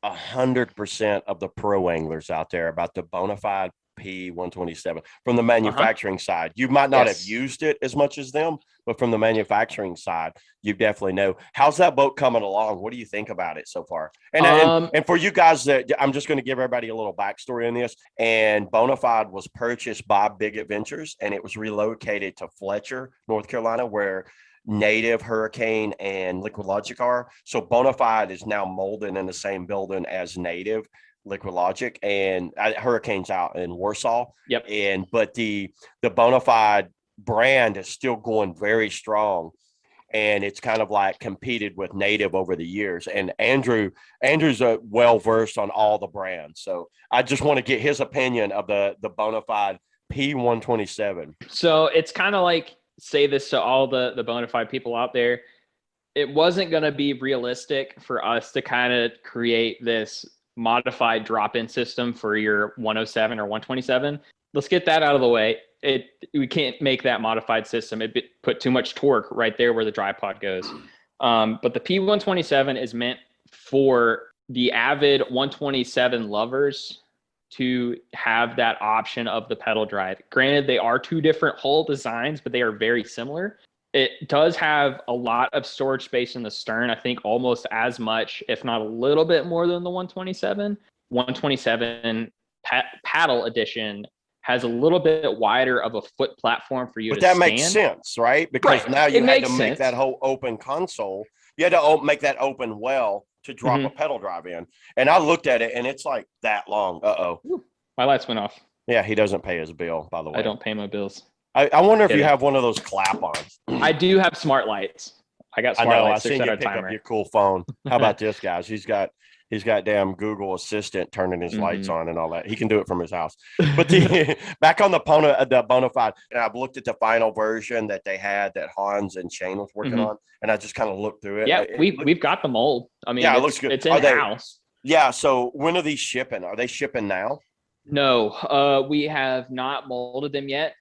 100% of the pro anglers out there about the Bonafide P127 from the manufacturing side. You might not have used it as much as them, but from the manufacturing side, you definitely know. How's that boat coming along? What do you think about it so far? And for you guys, that I'm just going to give everybody a little backstory on this. And Bonafide was purchased by Big Adventures, and it was relocated to Fletcher, North Carolina, where Native, Hurricane, and Liquid Logic are. So Bonafide is now molded in the same building as Native, Liquid Logic, and Hurricane's out in Warsaw. Yep. But the Bonafide brand is still going very strong, and it's kind of like competed with Native over the years. And Andrew's well versed on all the brands, so I just want to get his opinion of the Bonafide P127. So it's kind of like, say this to all the Bonafide people out there. It wasn't going to be realistic for us to kind of create this modified drop-in system for your 107 or 127. Let's get that out of the way. We can't make that modified system. It put too much torque right there where the dry pod goes. But the P127 is meant for the avid 127 lovers to have that option of the pedal drive. Granted, they are two different hull designs, but they are very similar. It does have a lot of storage space in the stern. I think almost as much, if not a little bit more than the 127. 127 paddle edition has a little bit wider of a foot platform for you to stand. But that makes sense, right? Because now you had to make that whole open console. You had to make that open well to drop a pedal drive in. And I looked at it, and it's like that long. My lights went off. Yeah, he doesn't pay his bill, by the way. I don't pay my bills. I wonder if you have one of those clap-ons. I do have smart lights. I got smart lights. I seen you pick up your cool phone. How about this, guys? He's got damn Google Assistant turning his lights on and all that. He can do it from his house. But back on the Bonafide, and I've looked at the final version that they had that Hans and Shane was working on, and I just kind of looked through it. Yeah, we've got the mold. I mean, it looks good. It's in-house. Yeah, so when are these shipping? Are they shipping now? No, we have not molded them yet.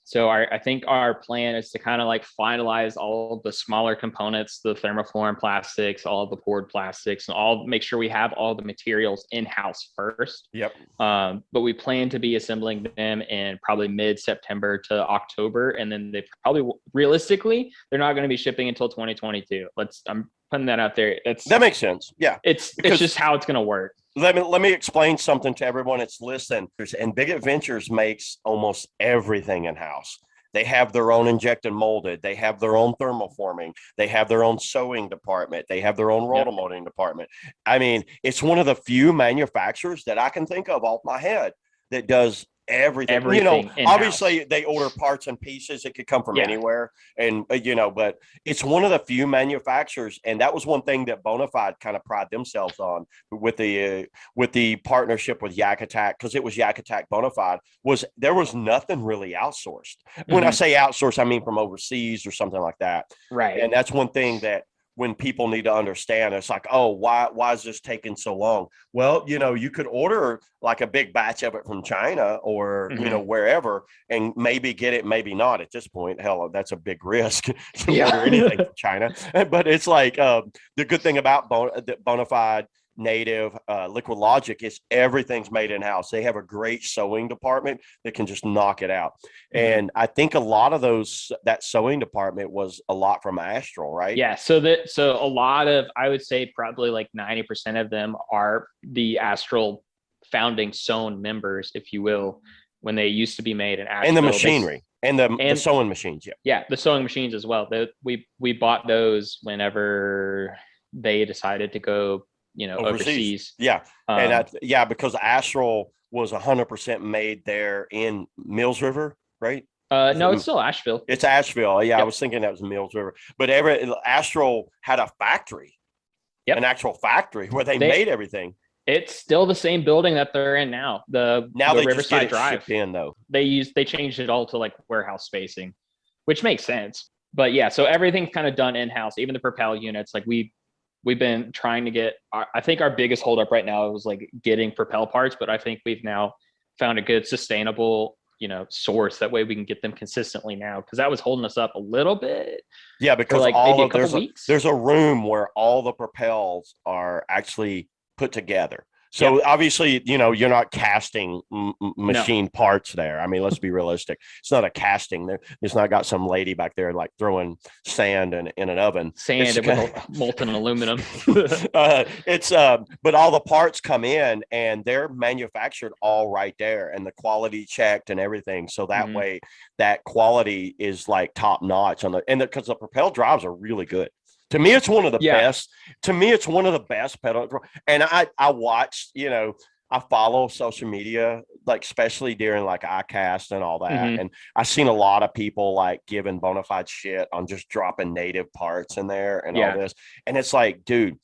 So I think our plan is to kind of like finalize all of the smaller components, the thermoform plastics, all of the poured plastics, and make sure we have all the materials in-house first. Yep. But we plan to be assembling them in probably mid-September to October. And then realistically, they're not going to be shipping until 2022. I'm putting that out there. That makes sense. Yeah. It's just how it's going to work. Let me explain something to everyone that's listening. And Big Adventures makes almost everything in-house. They have their own injected molded. They have their own thermoforming. They have their own sewing department. They have their own rotomolding department. I mean, it's one of the few manufacturers that I can think of off my head that does everything. Obviously they order parts and pieces. It could come from anywhere, and but it's one of the few manufacturers, and that was one thing that Bonafide kind of pride themselves on with the partnership with Yak Attack, because it was Yak Attack Bonafide, was there was nothing really outsourced. When I say outsourced, I mean from overseas or something like that, right? And that's one thing that when people need to understand, it's like, oh, why is this taking so long? Well, you could order like a big batch of it from China or, wherever, and maybe get it, maybe not at this point. Hell, that's a big risk to order anything from China. But it's like the good thing about Bonafide Native, Liquid Logic, is everything's made in house. They have a great sewing department that can just knock it out. And I think a lot of that sewing department was a lot from Astral, right? Yeah. So a lot of, I would say probably like 90% of them are the Astral founding sewn members, if you will, when they used to be made in Asheville. And the machinery and the sewing machines. Yeah. The sewing machines as well. We bought those whenever they decided to go, overseas. Yeah. Because Astral was 100% made there in Mills River, right? No, it's still Asheville. It's Asheville. Yeah. Yep. I was thinking that was Mills River, but Astral had a factory, an actual factory where they made everything. It's still the same building that they're in now. The they Riverside just Drive. Shipped in though. They changed it all to like warehouse spacing, which makes sense. But yeah, so everything's kind of done in house. Even the propel units, like we've been trying to get. I think our biggest holdup right now was like getting propel parts, but I think we've now found a good sustainable source. That way we can get them consistently now, because that was holding us up a little bit. Yeah, because there's a room where all the propels are actually put together. So obviously, you're not casting machine parts there. I mean, let's be realistic. It's not a casting. It's not got some lady back there like throwing sand in an oven. Sand with molten aluminum. But all the parts come in and they're manufactured all right there, and the quality checked and everything. So that way, that quality is like top notch because the propel drives are really good. To me, it's one of the best. To me, it's one of the best pedal. And I watched, I follow social media, like especially during like iCast and all that. And I've seen a lot of people like giving Bonafide shit on just dropping native parts in there and all this. And it's like, dude,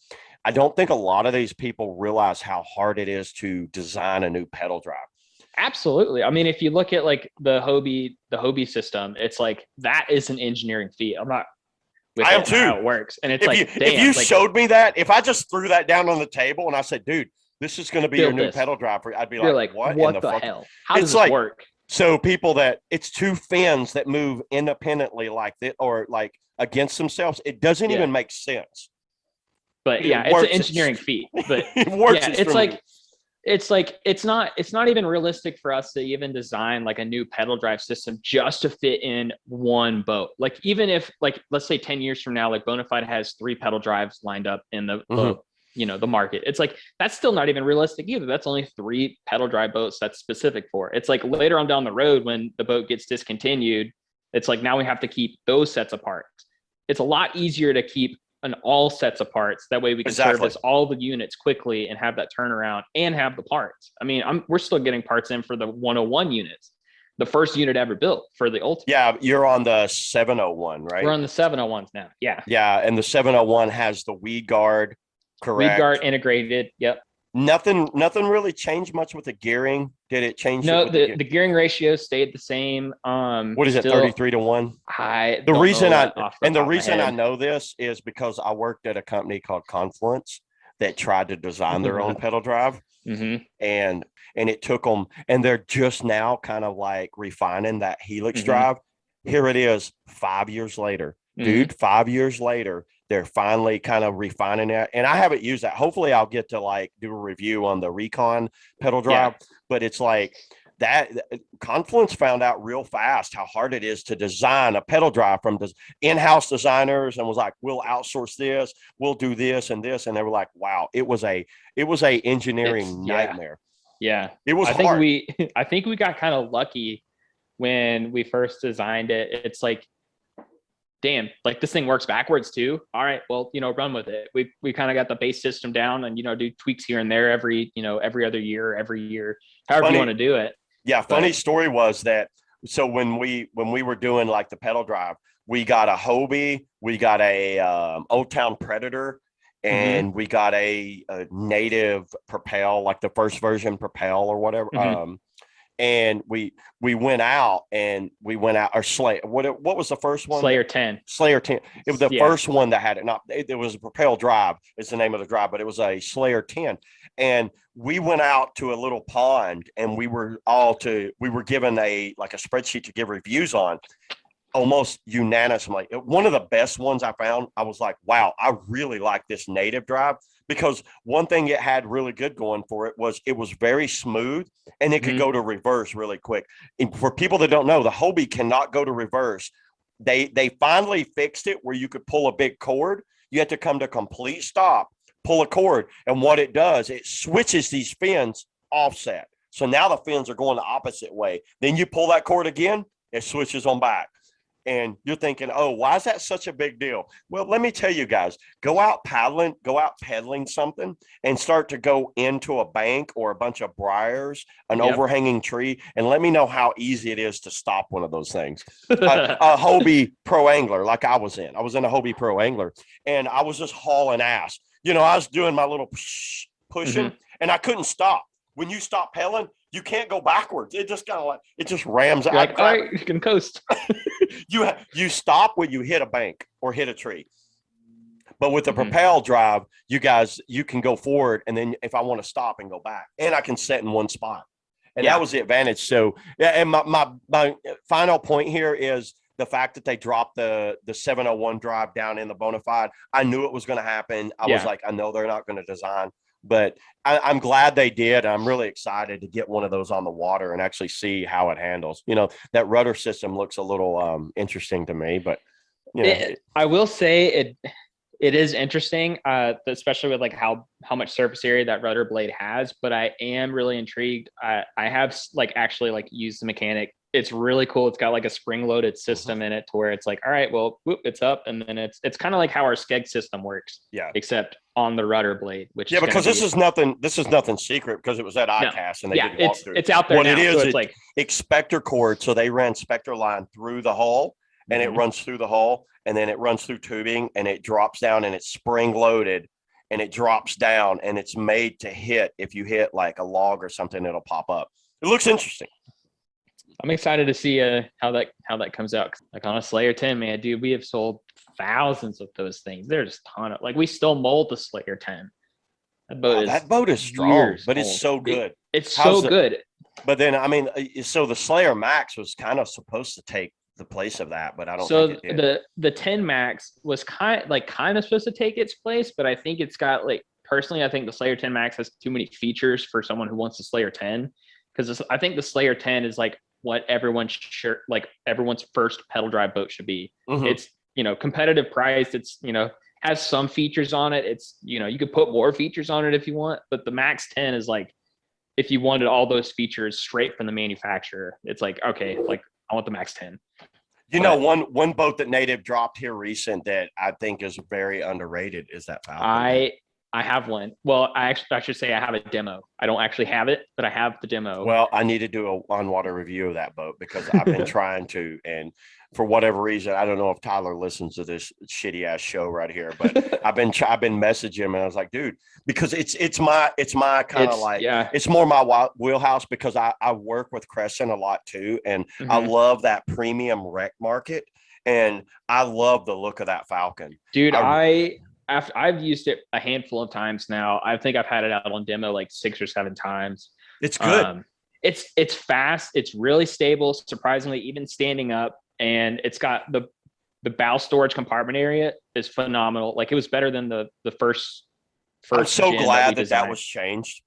I don't think a lot of these people realize how hard it is to design a new pedal drive. Absolutely. I mean, if you look at like the Hobie system, it's like that is an engineering feat. I'm not. I am too. How it works, and it's if you showed me that, if I just threw that down on the table and I said, "Dude, this is going to be your new pedal driver," I'd be like, "What the hell? How does this work?" So people it's two fins that move independently like that, or like against themselves. It doesn't even make sense. But it's an engineering feat. But it works. It's not even realistic for us to even design like a new pedal drive system just to fit in one boat. Like even if like, let's say 10 years from now, like Bonafide has 3 pedal drives lined up in the market. It's like, that's still not even realistic either. That's only 3 pedal drive boats that's specific for. It's like later on down the road when the boat gets discontinued, it's like, now we have to keep those sets of parts. It's a lot easier to keep all sets of parts. That way we can service all the units quickly and have that turnaround and have the parts. I mean, we're still getting parts in for the 101 units, the first unit ever built for the Ultimate. Yeah, you're on the 701, right? We're on the 701s now. Yeah. Yeah, and the 701 has the weed guard, correct? Weed guard integrated. Yep. Nothing really changed much with the gearing. Did it change? No, the gearing ratio stayed the same. What is it, 33-1? The reason I know this is because I worked at a company called Confluence that tried to design their own pedal drive. And it took them, and they're just now kind of like refining that Helix drive. Here it is 5 years later. Dude, 5 years later, they're finally kind of refining it. And I haven't used that. Hopefully I'll get to like do a review on the Recon pedal drive, but it's like that Confluence found out real fast how hard it is to design a pedal drive from in-house designers, and was like, we'll outsource this, we'll do this and this. And they were like, wow, it was a engineering nightmare. Yeah. It was hard. I think we got kind of lucky when we first designed it. It's like, damn, like this thing works backwards too. All right, well, run with it. We kind of got the base system down, and do tweaks here and there every other year, however you want to do it. Yeah, funny story was that, so when we were doing like the pedal drive, we got a Hobie, we got a Old Town Predator, and we got a native Propel, like the first version Propel or whatever. And we went out or Slayer. What was the first one? Slayer 10. Slayer 10. It was the first one that had it. It was a Propel drive. It's the name of the drive, but it was a Slayer 10. And we went out to a little pond, and we were given a spreadsheet to give reviews on. Almost unanimously, one of the best ones I found. I was like, wow, I really like this native drive, because one thing it had really good going for it was very smooth and it could go to reverse really quick. And for people that don't know, the Hobie cannot go to reverse. They finally fixed it where you could pull a big cord. You have to come to complete stop, pull a cord. And what it does, it switches these fins offset. So now the fins are going the opposite way. Then you pull that cord again, it switches on back. And you're thinking, oh, why is that such a big deal? Well, let me tell you guys, go out pedaling something and start to go into a bank or a bunch of briars, an overhanging tree, and let me know how easy it is to stop one of those things. A Hobie Pro Angler like I was in a Hobie Pro Angler, and I was just hauling ass. I was doing my little pushing and I couldn't stop. When you stop pedaling, you can't go backwards. It just kind of it just rams out. Like, all right, you can coast. You stop when you hit a bank or hit a tree. But with the propel drive, you can go forward, and then if I want to stop and go back, and I can set in one spot. And that was the advantage. So, yeah, and my final point here is the fact that they dropped the 701 drive down in the Bonafide. I knew it was going to happen. I was like, I know they're not going to design. But I'm glad they did. I'm really excited to get one of those on the water and actually see how it handles. That rudder system looks a little interesting to me, but I will say it is interesting, especially with like how much surface area that rudder blade has. But I am really intrigued. I have actually used the mechanic. It's really cool. It's got like a spring-loaded system in it to where it's like, all right, well, whoop, it's up, and then it's kind of like how our skeg system works. Yeah. Except on the rudder blade, which because this is nothing secret because it was at ICAST and they did walk through. It's out there. What now, it is, so it's like Spectre cord. So they ran Spectre line through the hull, and it runs through the hull, and then it runs through tubing, and it drops down, and it's spring-loaded, and it drops down, and it's made to hit. If you hit like a log or something, it'll pop up. It looks interesting. I'm excited to see how that comes out. Like on a Slayer 10, man, dude, we have sold thousands of those things. There's a ton of we still mold the Slayer 10. That boat is strong, but it's so good. It's so good. But then, I mean, so the Slayer Max was kind of supposed to take the place of that, but I don't think it did. The 10 Max was kind of supposed to take its place, but I think it's got personally, I think the Slayer 10 Max has too many features for someone who wants a Slayer 10, because I think the Slayer 10 is what everyone's first pedal drive boat should be. It's competitive priced. It's has some features on it. It's you could put more features on it if you want, but the Max 10 is if you wanted all those features straight from the manufacturer, it's okay, I want the Max 10. One boat that Native dropped here recent that I think is very underrated is that Falcon. I have one. Well, I should say I have a demo. I don't actually have it, but I have the demo. Well, I need to do a on-water review of that boat because I've been trying to, and for whatever reason, I don't know if Tyler listens to this shitty ass show right here, but I've been messaging him, and I was like, dude, because it's my kind of it's more my wheelhouse because I work with Crescent a lot too, and I love that premium wreck market, and I love the look of that Falcon, dude. I've used it a handful of times now. I think I've had it out on demo 6 or 7 times. It's good. It's fast. It's really stable, surprisingly, even standing up. And it's got the bow storage compartment area is phenomenal. It was better than the first. I'm so glad that was changed.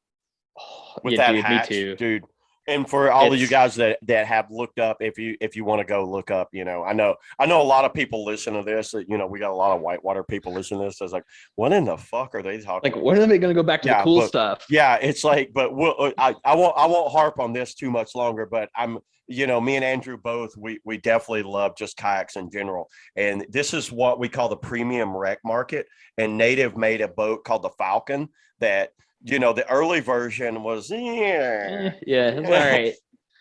With that hatch, me too, dude. And for all of you guys that have looked up, if you want to go look up, I know a lot of people listen to this. We got a lot of whitewater people listening to this. I was like, what in the fuck are they talking? When are they going to go back to the cool stuff? Yeah, it's but I won't harp on this too much longer. But me and Andrew both, we definitely love just kayaks in general. And this is what we call the premium wreck market. And Native made a boat called the Falcon that. The early version was it's all right.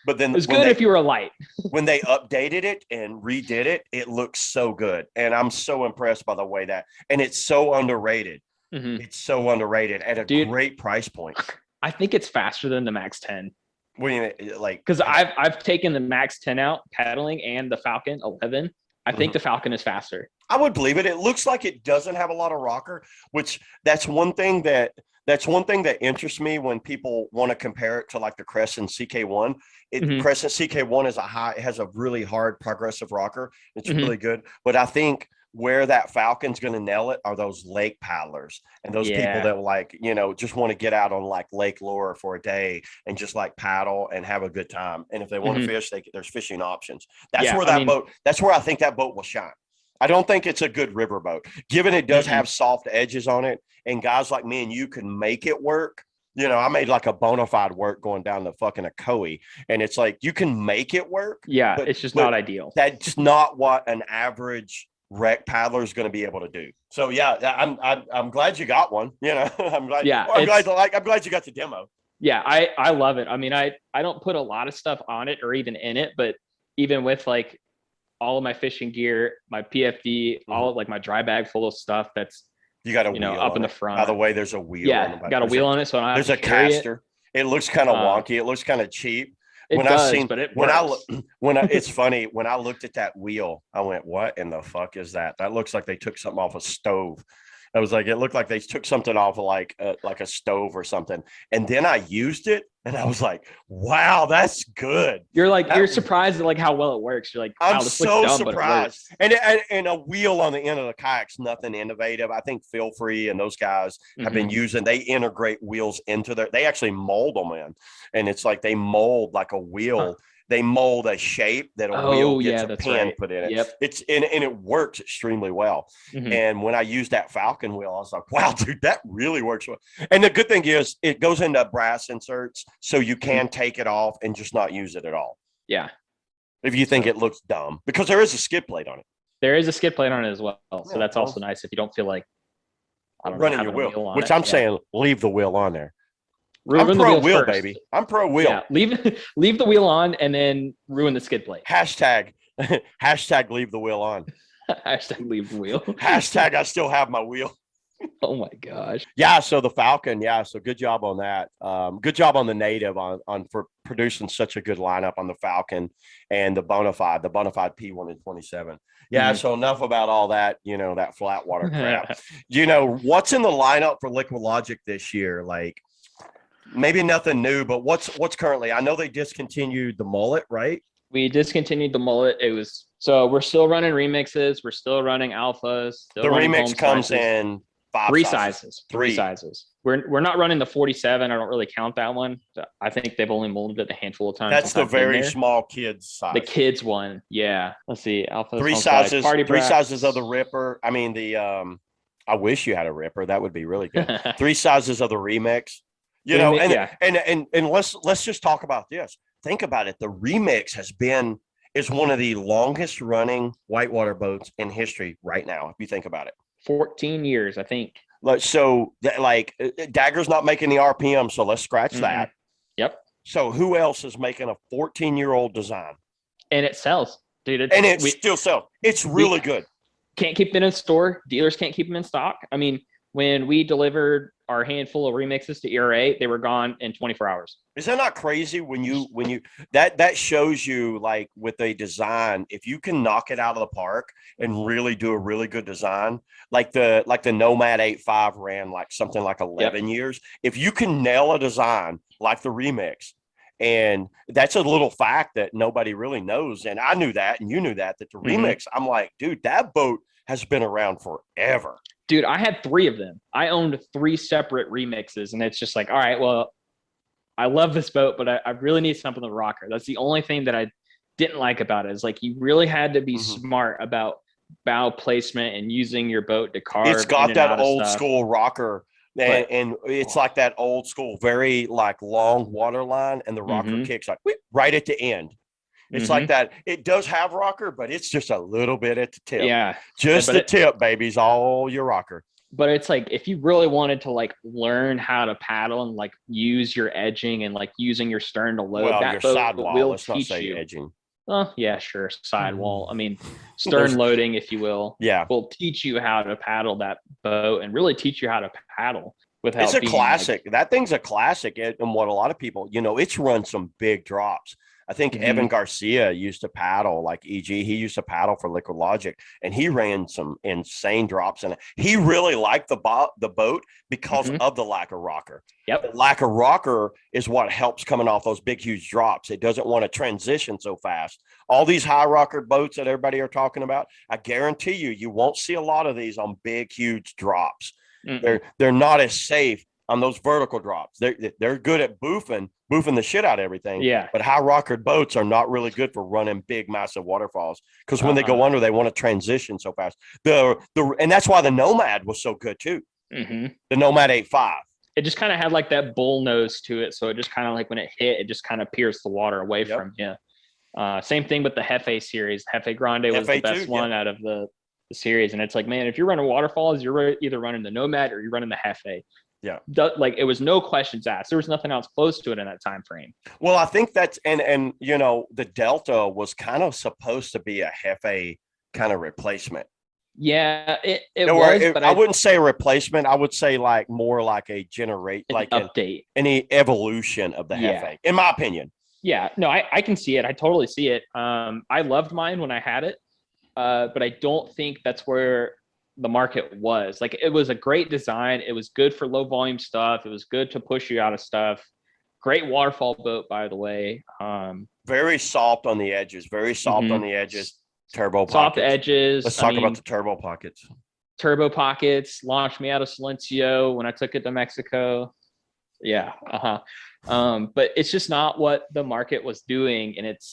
But then it was good if you were a light. When they updated it and redid it, it looks so good. And I'm so impressed by the way and it's so underrated. It's so underrated at a great price point. I think it's faster than the Max 10. What do you mean? Because I've taken the Max 10 out paddling and the Falcon 11. I think the Falcon is faster. I would believe it. It looks like it doesn't have a lot of rocker, which that's one thing that interests me when people want to compare it to the Crescent CK1. Crescent CK1 is it has a really hard progressive rocker. It's really good. But I think where that Falcon's going to nail it are those lake paddlers and those people that like, just want to get out on like Lake Lure for a day and just like paddle and have a good time. And if they want to fish, there's fishing options. That's where that's where I think that boat will shine. I don't think it's a good river boat, given it does have soft edges on it. And guys like me and you can make it work. I made like a Bonafide work going down the fucking Ocoee, and it's like you can make it work. Yeah, but it's just not ideal. That's not what an average wreck paddler is going to be able to do. So yeah, I'm glad you got one. I'm glad. Yeah, I'm glad you got the demo. Yeah, I love it. I mean, I don't put a lot of stuff on it or even in it, but even with like all of my fishing gear, my PFD, all of like my dry bag full of stuff that's you got a wheel up in the front. By the way, there's a wheel. Yeah, got a wheel on it, so there's a caster. It looks kind of wonky. It looks kind of cheap. It's funny when I looked at that wheel, I went, "What in the fuck is that? That looks like they took something off a stove." I was like, it looked like they took something off of like a stove or something. And then I used it and I was like, wow, that's good. You're surprised at like how well it works. You're like, wow, I'm so surprised. And a wheel on the end of the kayak's nothing innovative. I think Feel Free and those guys have been using, they integrate wheels into they actually mold them in. And it's like they mold like a wheel. They mold a shape that a wheel gets a pin put in it. Yep. And it works extremely well. And when I used that Falcon wheel, I was like, wow, dude, that really works well. And the good thing is it goes into brass inserts, so you can take it off and just not use it at all. Yeah. If you think it looks dumb, because there is a skid plate on it. There is a skid plate on it as well. So that's also nice if you don't feel like running your wheel, which I'm saying leave the wheel on there. I'm pro wheel, baby. I'm pro wheel. Yeah, leave the wheel on and then ruin the skid plate. Hashtag leave the wheel on. Hashtag leave the wheel. Hashtag I still have my wheel. Oh my gosh. Yeah, so the Falcon, so good job on that. Good job on the Native on for producing such a good lineup on the Falcon and the Bonafide P127. Yeah, so enough about all that, that flat water crap. What's in the lineup for Liquid Logic this year? Like, maybe nothing new, but what's currently? I know they discontinued the mullet, right? We discontinued the mullet. So we're still running remixes. We're still running alphas. The remix comes in three sizes. We're not running the 47. I don't really count that one. I think they've only molded it a handful of times. That's the very small kids size. The kids one, yeah. Let's see, alpha. Three sizes. Three sizes of the Ripper. I mean I wish you had a Ripper. That would be really good. 3 sizes of the remix. And let's just talk about this. Think about it. The remix is one of the longest running whitewater boats in history right now. If you think about it, 14 years, I think. So Dagger's not making the RPM. So let's scratch that. Yep. So who else is making a 14-year-old design? And it sells, dude. We still sell. It's really good. Can't keep it in store. Dealers can't keep them in stock. I mean, when we delivered our handful of remixes to ERA, they were gone in 24 hours. Is that not crazy when you that shows you, like, with a design, if you can knock it out of the park and really do a really good design, like the Nomad 8.5 ran like something like 11 years. If you can nail a design like the remix, and that's a little fact that nobody really knows. And I knew that, and you knew that the remix, I'm like, dude, that boat has been around forever. Dude, I had 3 of them. I owned 3 separate remixes, and it's just like, all right, well, I love this boat, but I really need something with a rocker. That's the only thing that I didn't like about it, is like you really had to be smart about bow placement and using your boat to carve. It's got that old school rocker, and it's like that old school, very like long water line, and the rocker kicks like right at the end. It's like that. It does have rocker, but it's just a little bit at the tip. Yeah. Just the tip, baby's all your rocker. But it's like, if you really wanted to like learn how to paddle and like use your edging and like using your stern to load, that boat sidewall, will let's not teach say you. Edging. Oh, yeah, sure. Sidewall. I mean, stern loading, if you will. Yeah. Will teach you how to paddle that boat and really teach you how to paddle. without It's a being classic. That thing's a classic. And what a lot of people, it's run some big drops. I think Evan Garcia used to paddle, like EG. He used to paddle for Liquid Logic, and he ran some insane drops. And he really liked the boat because of the lack of rocker. Yep. The lack of rocker is what helps coming off those big, huge drops. It doesn't want to transition so fast. All these high rocker boats that everybody are talking about, I guarantee you won't see a lot of these on big, huge drops. They're not as safe on those vertical drops. They're good at boofing the shit out of everything. Yeah. But high rockered boats are not really good for running big, massive waterfalls because when they go under, they want to transition so fast. And that's why the Nomad was so good too. The Nomad 8.5. It just kind of had like that bull nose to it, so it just kind of like when it hit, it just kind of pierced the water away from you. Same thing with the Hefe series. Hefe Grande was the best one out of the series, and it's like, man, if you're running waterfalls, you're either running the Nomad or you're running the Hefe. Yeah, like it was no questions asked. There was nothing else close to it in that time frame. Well, I think that's and the Delta was kind of supposed to be a Hefe kind of replacement. Yeah, it was, but I wouldn't say a replacement. I would say like more like a generate, like an update, any evolution of the Hefe, in my opinion. Yeah, no, I can see it. I totally see it. I loved mine when I had it, but I don't think that's where the market was. Like, it was a great design. It was good for low volume stuff. It was good to push you out of stuff. Great waterfall boat, by the way. Very soft on the edges. Very soft on the edges. Turbo pockets. Soft edges. Let's talk about the turbo pockets. Turbo pockets launched me out of Silencio when I took it to Mexico. Yeah. But it's just not what the market was doing. And it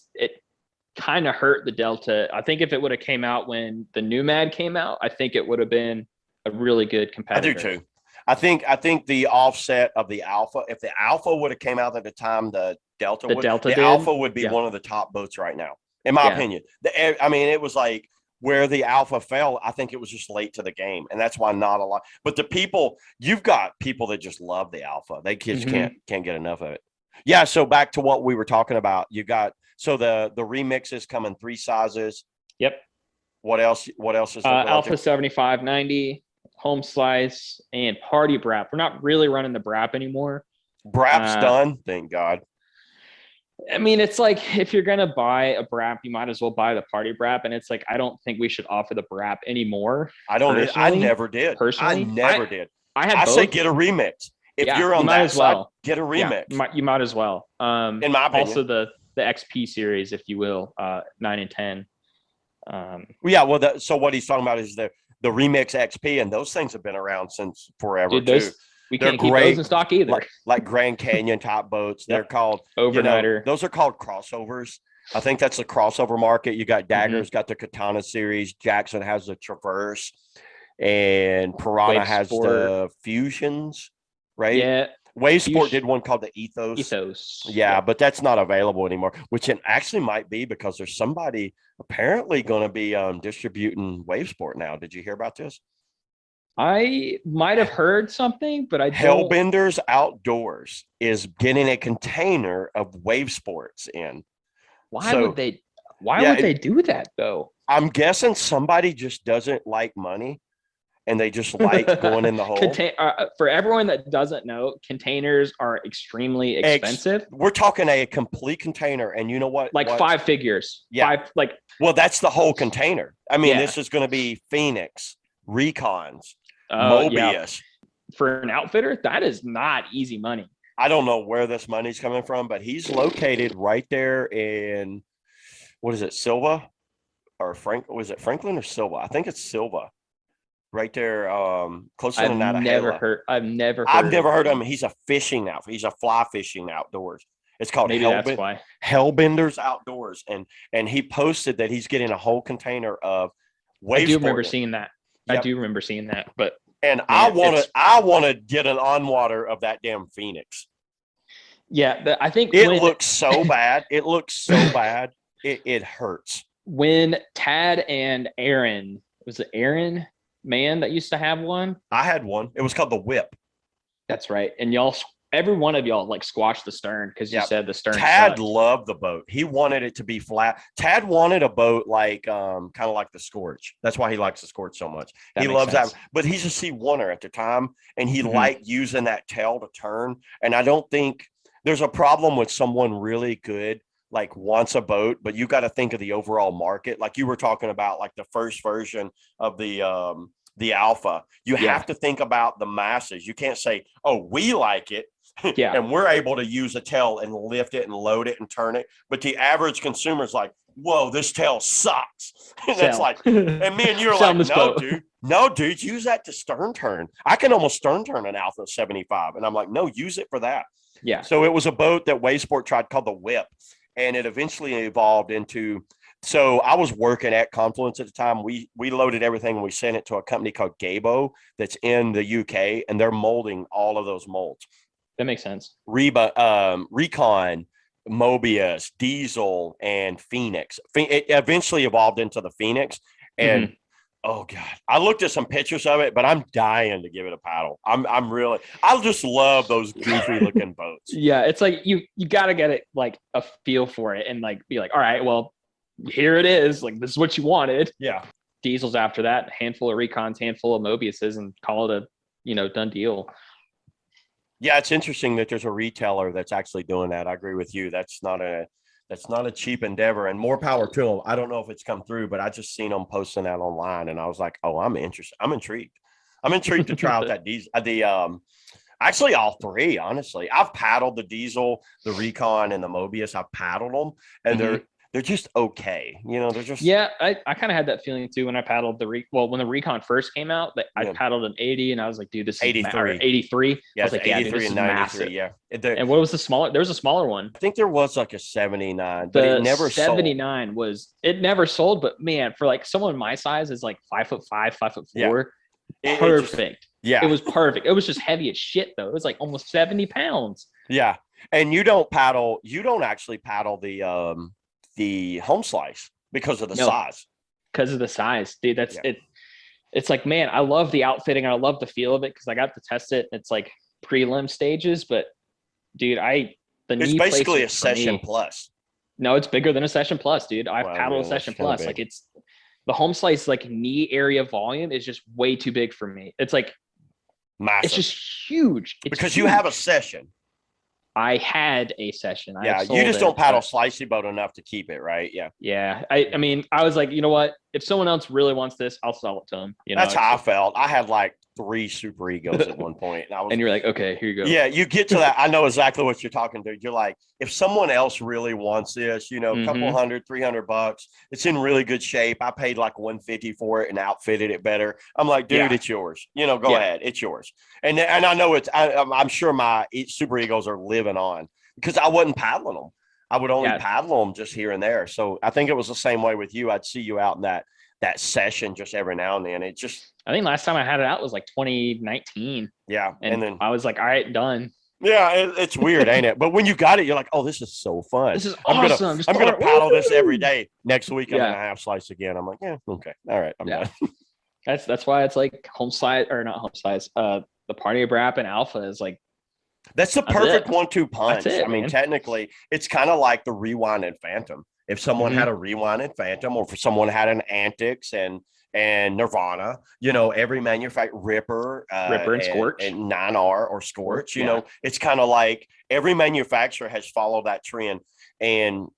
kind of hurt the Delta. I think if it would have came out when the Nomad came out, I think it would have been a really good competitor. I do too. I think the offset of the Alpha, if the Alpha would have came out at the time the Delta Alpha would be one of the top boats right now, in my opinion. It was like where the Alpha fell. I think it was just late to the game, and that's why not a lot. But you've got people that just love the Alpha. They just can't get enough of it. Yeah. So back to what we were talking about. You got the remixes come in 3 sizes. Yep. What else? What else is Alpha 7590, home slice, and party brap. We're not really running the brap anymore. Brap's done, thank God. I mean, it's like if you're gonna buy a brap, you might as well buy the party brap. And it's like, I don't think we should offer the brap anymore. I never did. Personally, I never did. I say get a remix. If you're on that side, get a remix. Yeah, you might as well. In my opinion. Also the XP series, if you will, 9 and 10. So what he's talking about is the remix XP, and those things have been around since forever. Dude, we can't keep those in stock either. Like Grand Canyon top boats. They're called overnighter. Those are called crossovers. I think that's the crossover market. You got Dagger's got the Katana series. Jackson has the Traverse, and Piranha has the Fusions, right? Yeah. Wave Sport did one called the Ethos. Yeah, but that's not available anymore, which it actually might be because there's somebody apparently going to be distributing Wave Sport now. Did you hear about this? I might have heard something, but I don't. Hellbenders Outdoors is getting a container of Wave Sports in. Why would they do that though? I'm guessing somebody just doesn't like money. And they just like going in the hole. For everyone that doesn't know, containers are extremely expensive. We're talking a complete container, and you know what? Like 5 figures. Yeah. Well, that's the whole container. I mean, this is going to be Phoenix, Recons, Mobius. Yeah. For an outfitter, that is not easy money. I don't know where this money's coming from, but he's located right there in, what is it, Silva? Or was it Franklin or Silva? I think it's Silva. Right there, closer to Natahela. I've never heard of him. He's a fishing outfit. He's a fly fishing outdoors. It's called Hellbenders Outdoors. And he posted that he's getting a whole container of Wave Sport. remember seeing that. Yep. I do remember seeing that. But I want to get an on water of that damn Phoenix. Yeah, I think it looks so bad. It looks so bad. It hurts. When Tad and Aaron, was it Aaron Man that used to have one? I had one. It was called the Whip. That's right. And y'all every one of y'all like squashed the stern because you said the stern Tad sucked. loved the boat. He wanted it to be flat. Tad wanted a boat like kind of like the Scorch. That's why he likes the Scorch so much. He loves that. But he's a C1er at the time, and he liked using that tail to turn. And I don't think there's a problem with someone really good like wants a boat, but you got to think of the overall market. Like you were talking about, like the first version of the Alpha. You have to think about the masses. You can't say, "Oh, we like it." Yeah. And we're able to use a tail and lift it and load it and turn it. But the average consumer is like, whoa, this tail sucks. And that's like, and me and you are like, no, dude, use that to stern turn. I can almost stern turn an Alpha 75. And I'm like, no, use it for that. Yeah. So it was a boat that Waysport tried called the Whip. And it eventually evolved into, so I was working at Confluence at the time. We loaded everything and we sent it to a company called Gabo that's in the UK, and they're molding all of those molds. That makes sense. Recon, Mobius, Diesel, and Phoenix. It eventually evolved into the Phoenix. And oh God, I looked at some pictures of it, but I'm dying to give it a paddle. I just love those goofy looking boats. Yeah, it's like you got to get it like a feel for it and like be like, all right, well, here it is. Like this is what you wanted. Yeah. Diesels after that, handful of Recons, handful of Mobiuses, and call it a done deal. Yeah, it's interesting that there's a retailer that's actually doing that. I agree with you. That's not a cheap endeavor, and more power to them. I don't know if it's come through, but I just seen them posting that online, and I was like, oh, I'm interested. I'm intrigued. I'm intrigued to try out that diesel. Actually, all three. Honestly, I've paddled the Diesel, the Recon, and the Mobius. I've paddled them, and they're just okay. They're just I kind of had that feeling too when I paddled when the Recon first came out. I paddled an 80, and I was like, dude, this is 83. 83. Yeah, I was like, 83 and 93. Massive. Yeah. And what was the smaller? There was a smaller one. I think there was like a 79, but it never 79 sold. It never sold, but man, for like someone my size is like 5'5", 5'4". Perfect. It was perfect. It was just heavy as shit though. It was like almost 70 pounds. Yeah. And you don't actually paddle the home slice because of the size. Because of the size, dude. That's it. It's like, man, I love the outfitting. I love the feel of it because I got to test it. It's like prelim stages, but dude, it's basically a session plus. No, it's bigger than a session plus, dude. I've paddled a session plus. Like it's the home slice, like knee area volume is just way too big for me. It's like massive. It's just huge. Because you have a session. I had a session. You just don't paddle slicey boat enough to keep it, right? Yeah. Yeah. I mean, I was like, you know what? If someone else really wants this, I'll sell it to them. That's how I felt. I had like 3 Super Egos at one point. And you're like, okay, here you go. Yeah, you get to that. I know exactly what you're talking to. You're like, if someone else really wants this, a couple $100, $300, it's in really good shape. I paid like $150 for it and outfitted it better. I'm like, dude, it's yours. Go ahead. It's yours. And I know I'm sure my Super Egos are living on because I wasn't paddling them. I would only paddle them just here and there. So I think it was the same way with you. I'd see you out in that session just every now and then. I think last time I had it out was like 2019. Yeah. And then I was like, all right, done. Yeah, it's weird, ain't it? But when you got it, you're like, oh, this is so fun. This is awesome. I'm gonna paddle this every day. Next week, I'm gonna have slice again. I'm like, yeah, okay. All right. I'm done. That's why it's like home size or not home size. The Party Brap and Alpha is like, that's the perfect 1-2 punch. I mean, technically, it's kind of like the Rewinded Phantom. If someone had a Rewinded Phantom, or if someone had an Antics and Nirvana, every manufacturer, Ripper and Scorch and 9R or Scorch, it's kind of like every manufacturer has followed that trend. And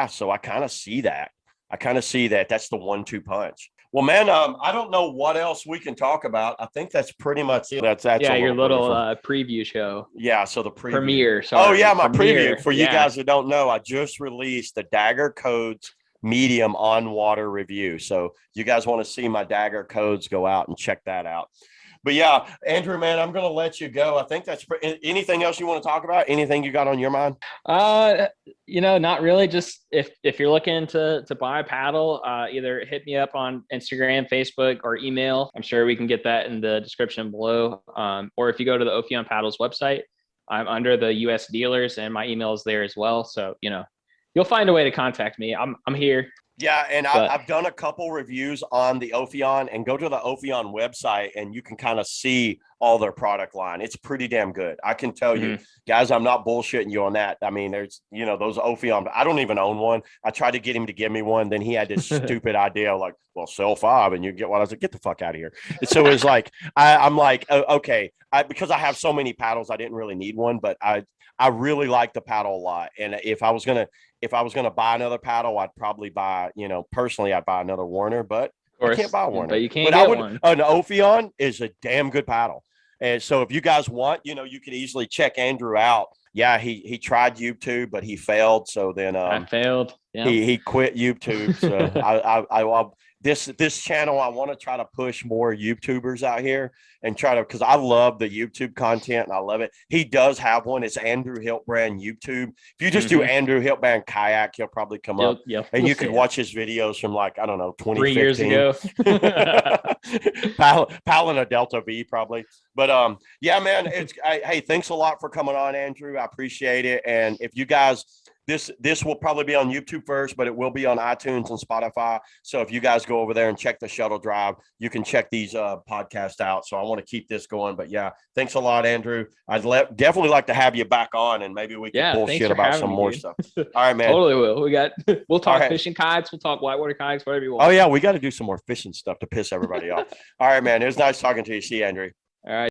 so I kind of see that. That's the 1-2 punch. Well, man, I don't know what else we can talk about. I think that's pretty much it. That's your little preview show. Yeah, so the premiere. My preview. For you guys who don't know, I just released the Dagger Codes medium on water review. So you guys want to see my Dagger Codes, go out and check that out. But yeah, Andrew, man, I'm going to let you go. I think that's anything else you want to talk about? Anything you got on your mind? Not really. Just if you're looking to buy a paddle, either hit me up on Instagram, Facebook, or email. I'm sure we can get that in the description below. Or if you go to the Ophion Paddles website, I'm under the US dealers and my email is there as well. So, you'll find a way to contact me. I'm here. Yeah, and But I've done a couple reviews on the Ophion, and go to the Ophion website and you can kind of see all their product line. It's pretty damn good. I can tell you, mhm. guys, I'm not bullshitting you on that. I mean, there's, those Ophion, I don't even own one. I tried to get him to give me one. Then he had this stupid idea like, well, sell 5 and you get one. I was like, get the fuck out of here. And so it's like, I'm like, okay, because I have so many paddles, I didn't really need one, but I really like the paddle a lot. And if I was gonna buy another paddle, I'd probably buy, personally, I'd buy another Warner, but Of I can't course, buy a but Warner. you can't But I get would. one. An Ophion is a damn good paddle, and so if you guys want, you can easily check Andrew out. Yeah, he tried YouTube, but he failed. So then I failed. Yeah. he quit YouTube. So I this channel, I want to try to push more YouTubers out here and try to, because I love the YouTube content and I love it. He does have one. It's Andrew Hiltbrand YouTube. If you just do Andrew Hiltbrand kayak, he'll probably come up, Yeah, and we'll you see could it. watch his videos from like, I don't know, 3 years 2015. ago. Paddling a Delta V probably. But yeah, man, hey, thanks a lot for coming on, Andrew. I appreciate it. And if you guys, this will probably be on YouTube first, but it will be on iTunes and Spotify. So if you guys go over there and check the Shuttle Drive, you can check these podcasts out. So I want to keep this going. But yeah, thanks a lot, Andrew. Definitely like to have you back on, and maybe we can Yeah, thanks bullshit for about having some me, more dude. stuff. All right, man. Totally will. We'll All talk right. fishing kayaks, we'll talk whitewater kayaks, whatever you Oh want. yeah, we got to do some more fishing stuff to piss everybody off. All right, man. It was nice talking to you. See you, Andrew. All right.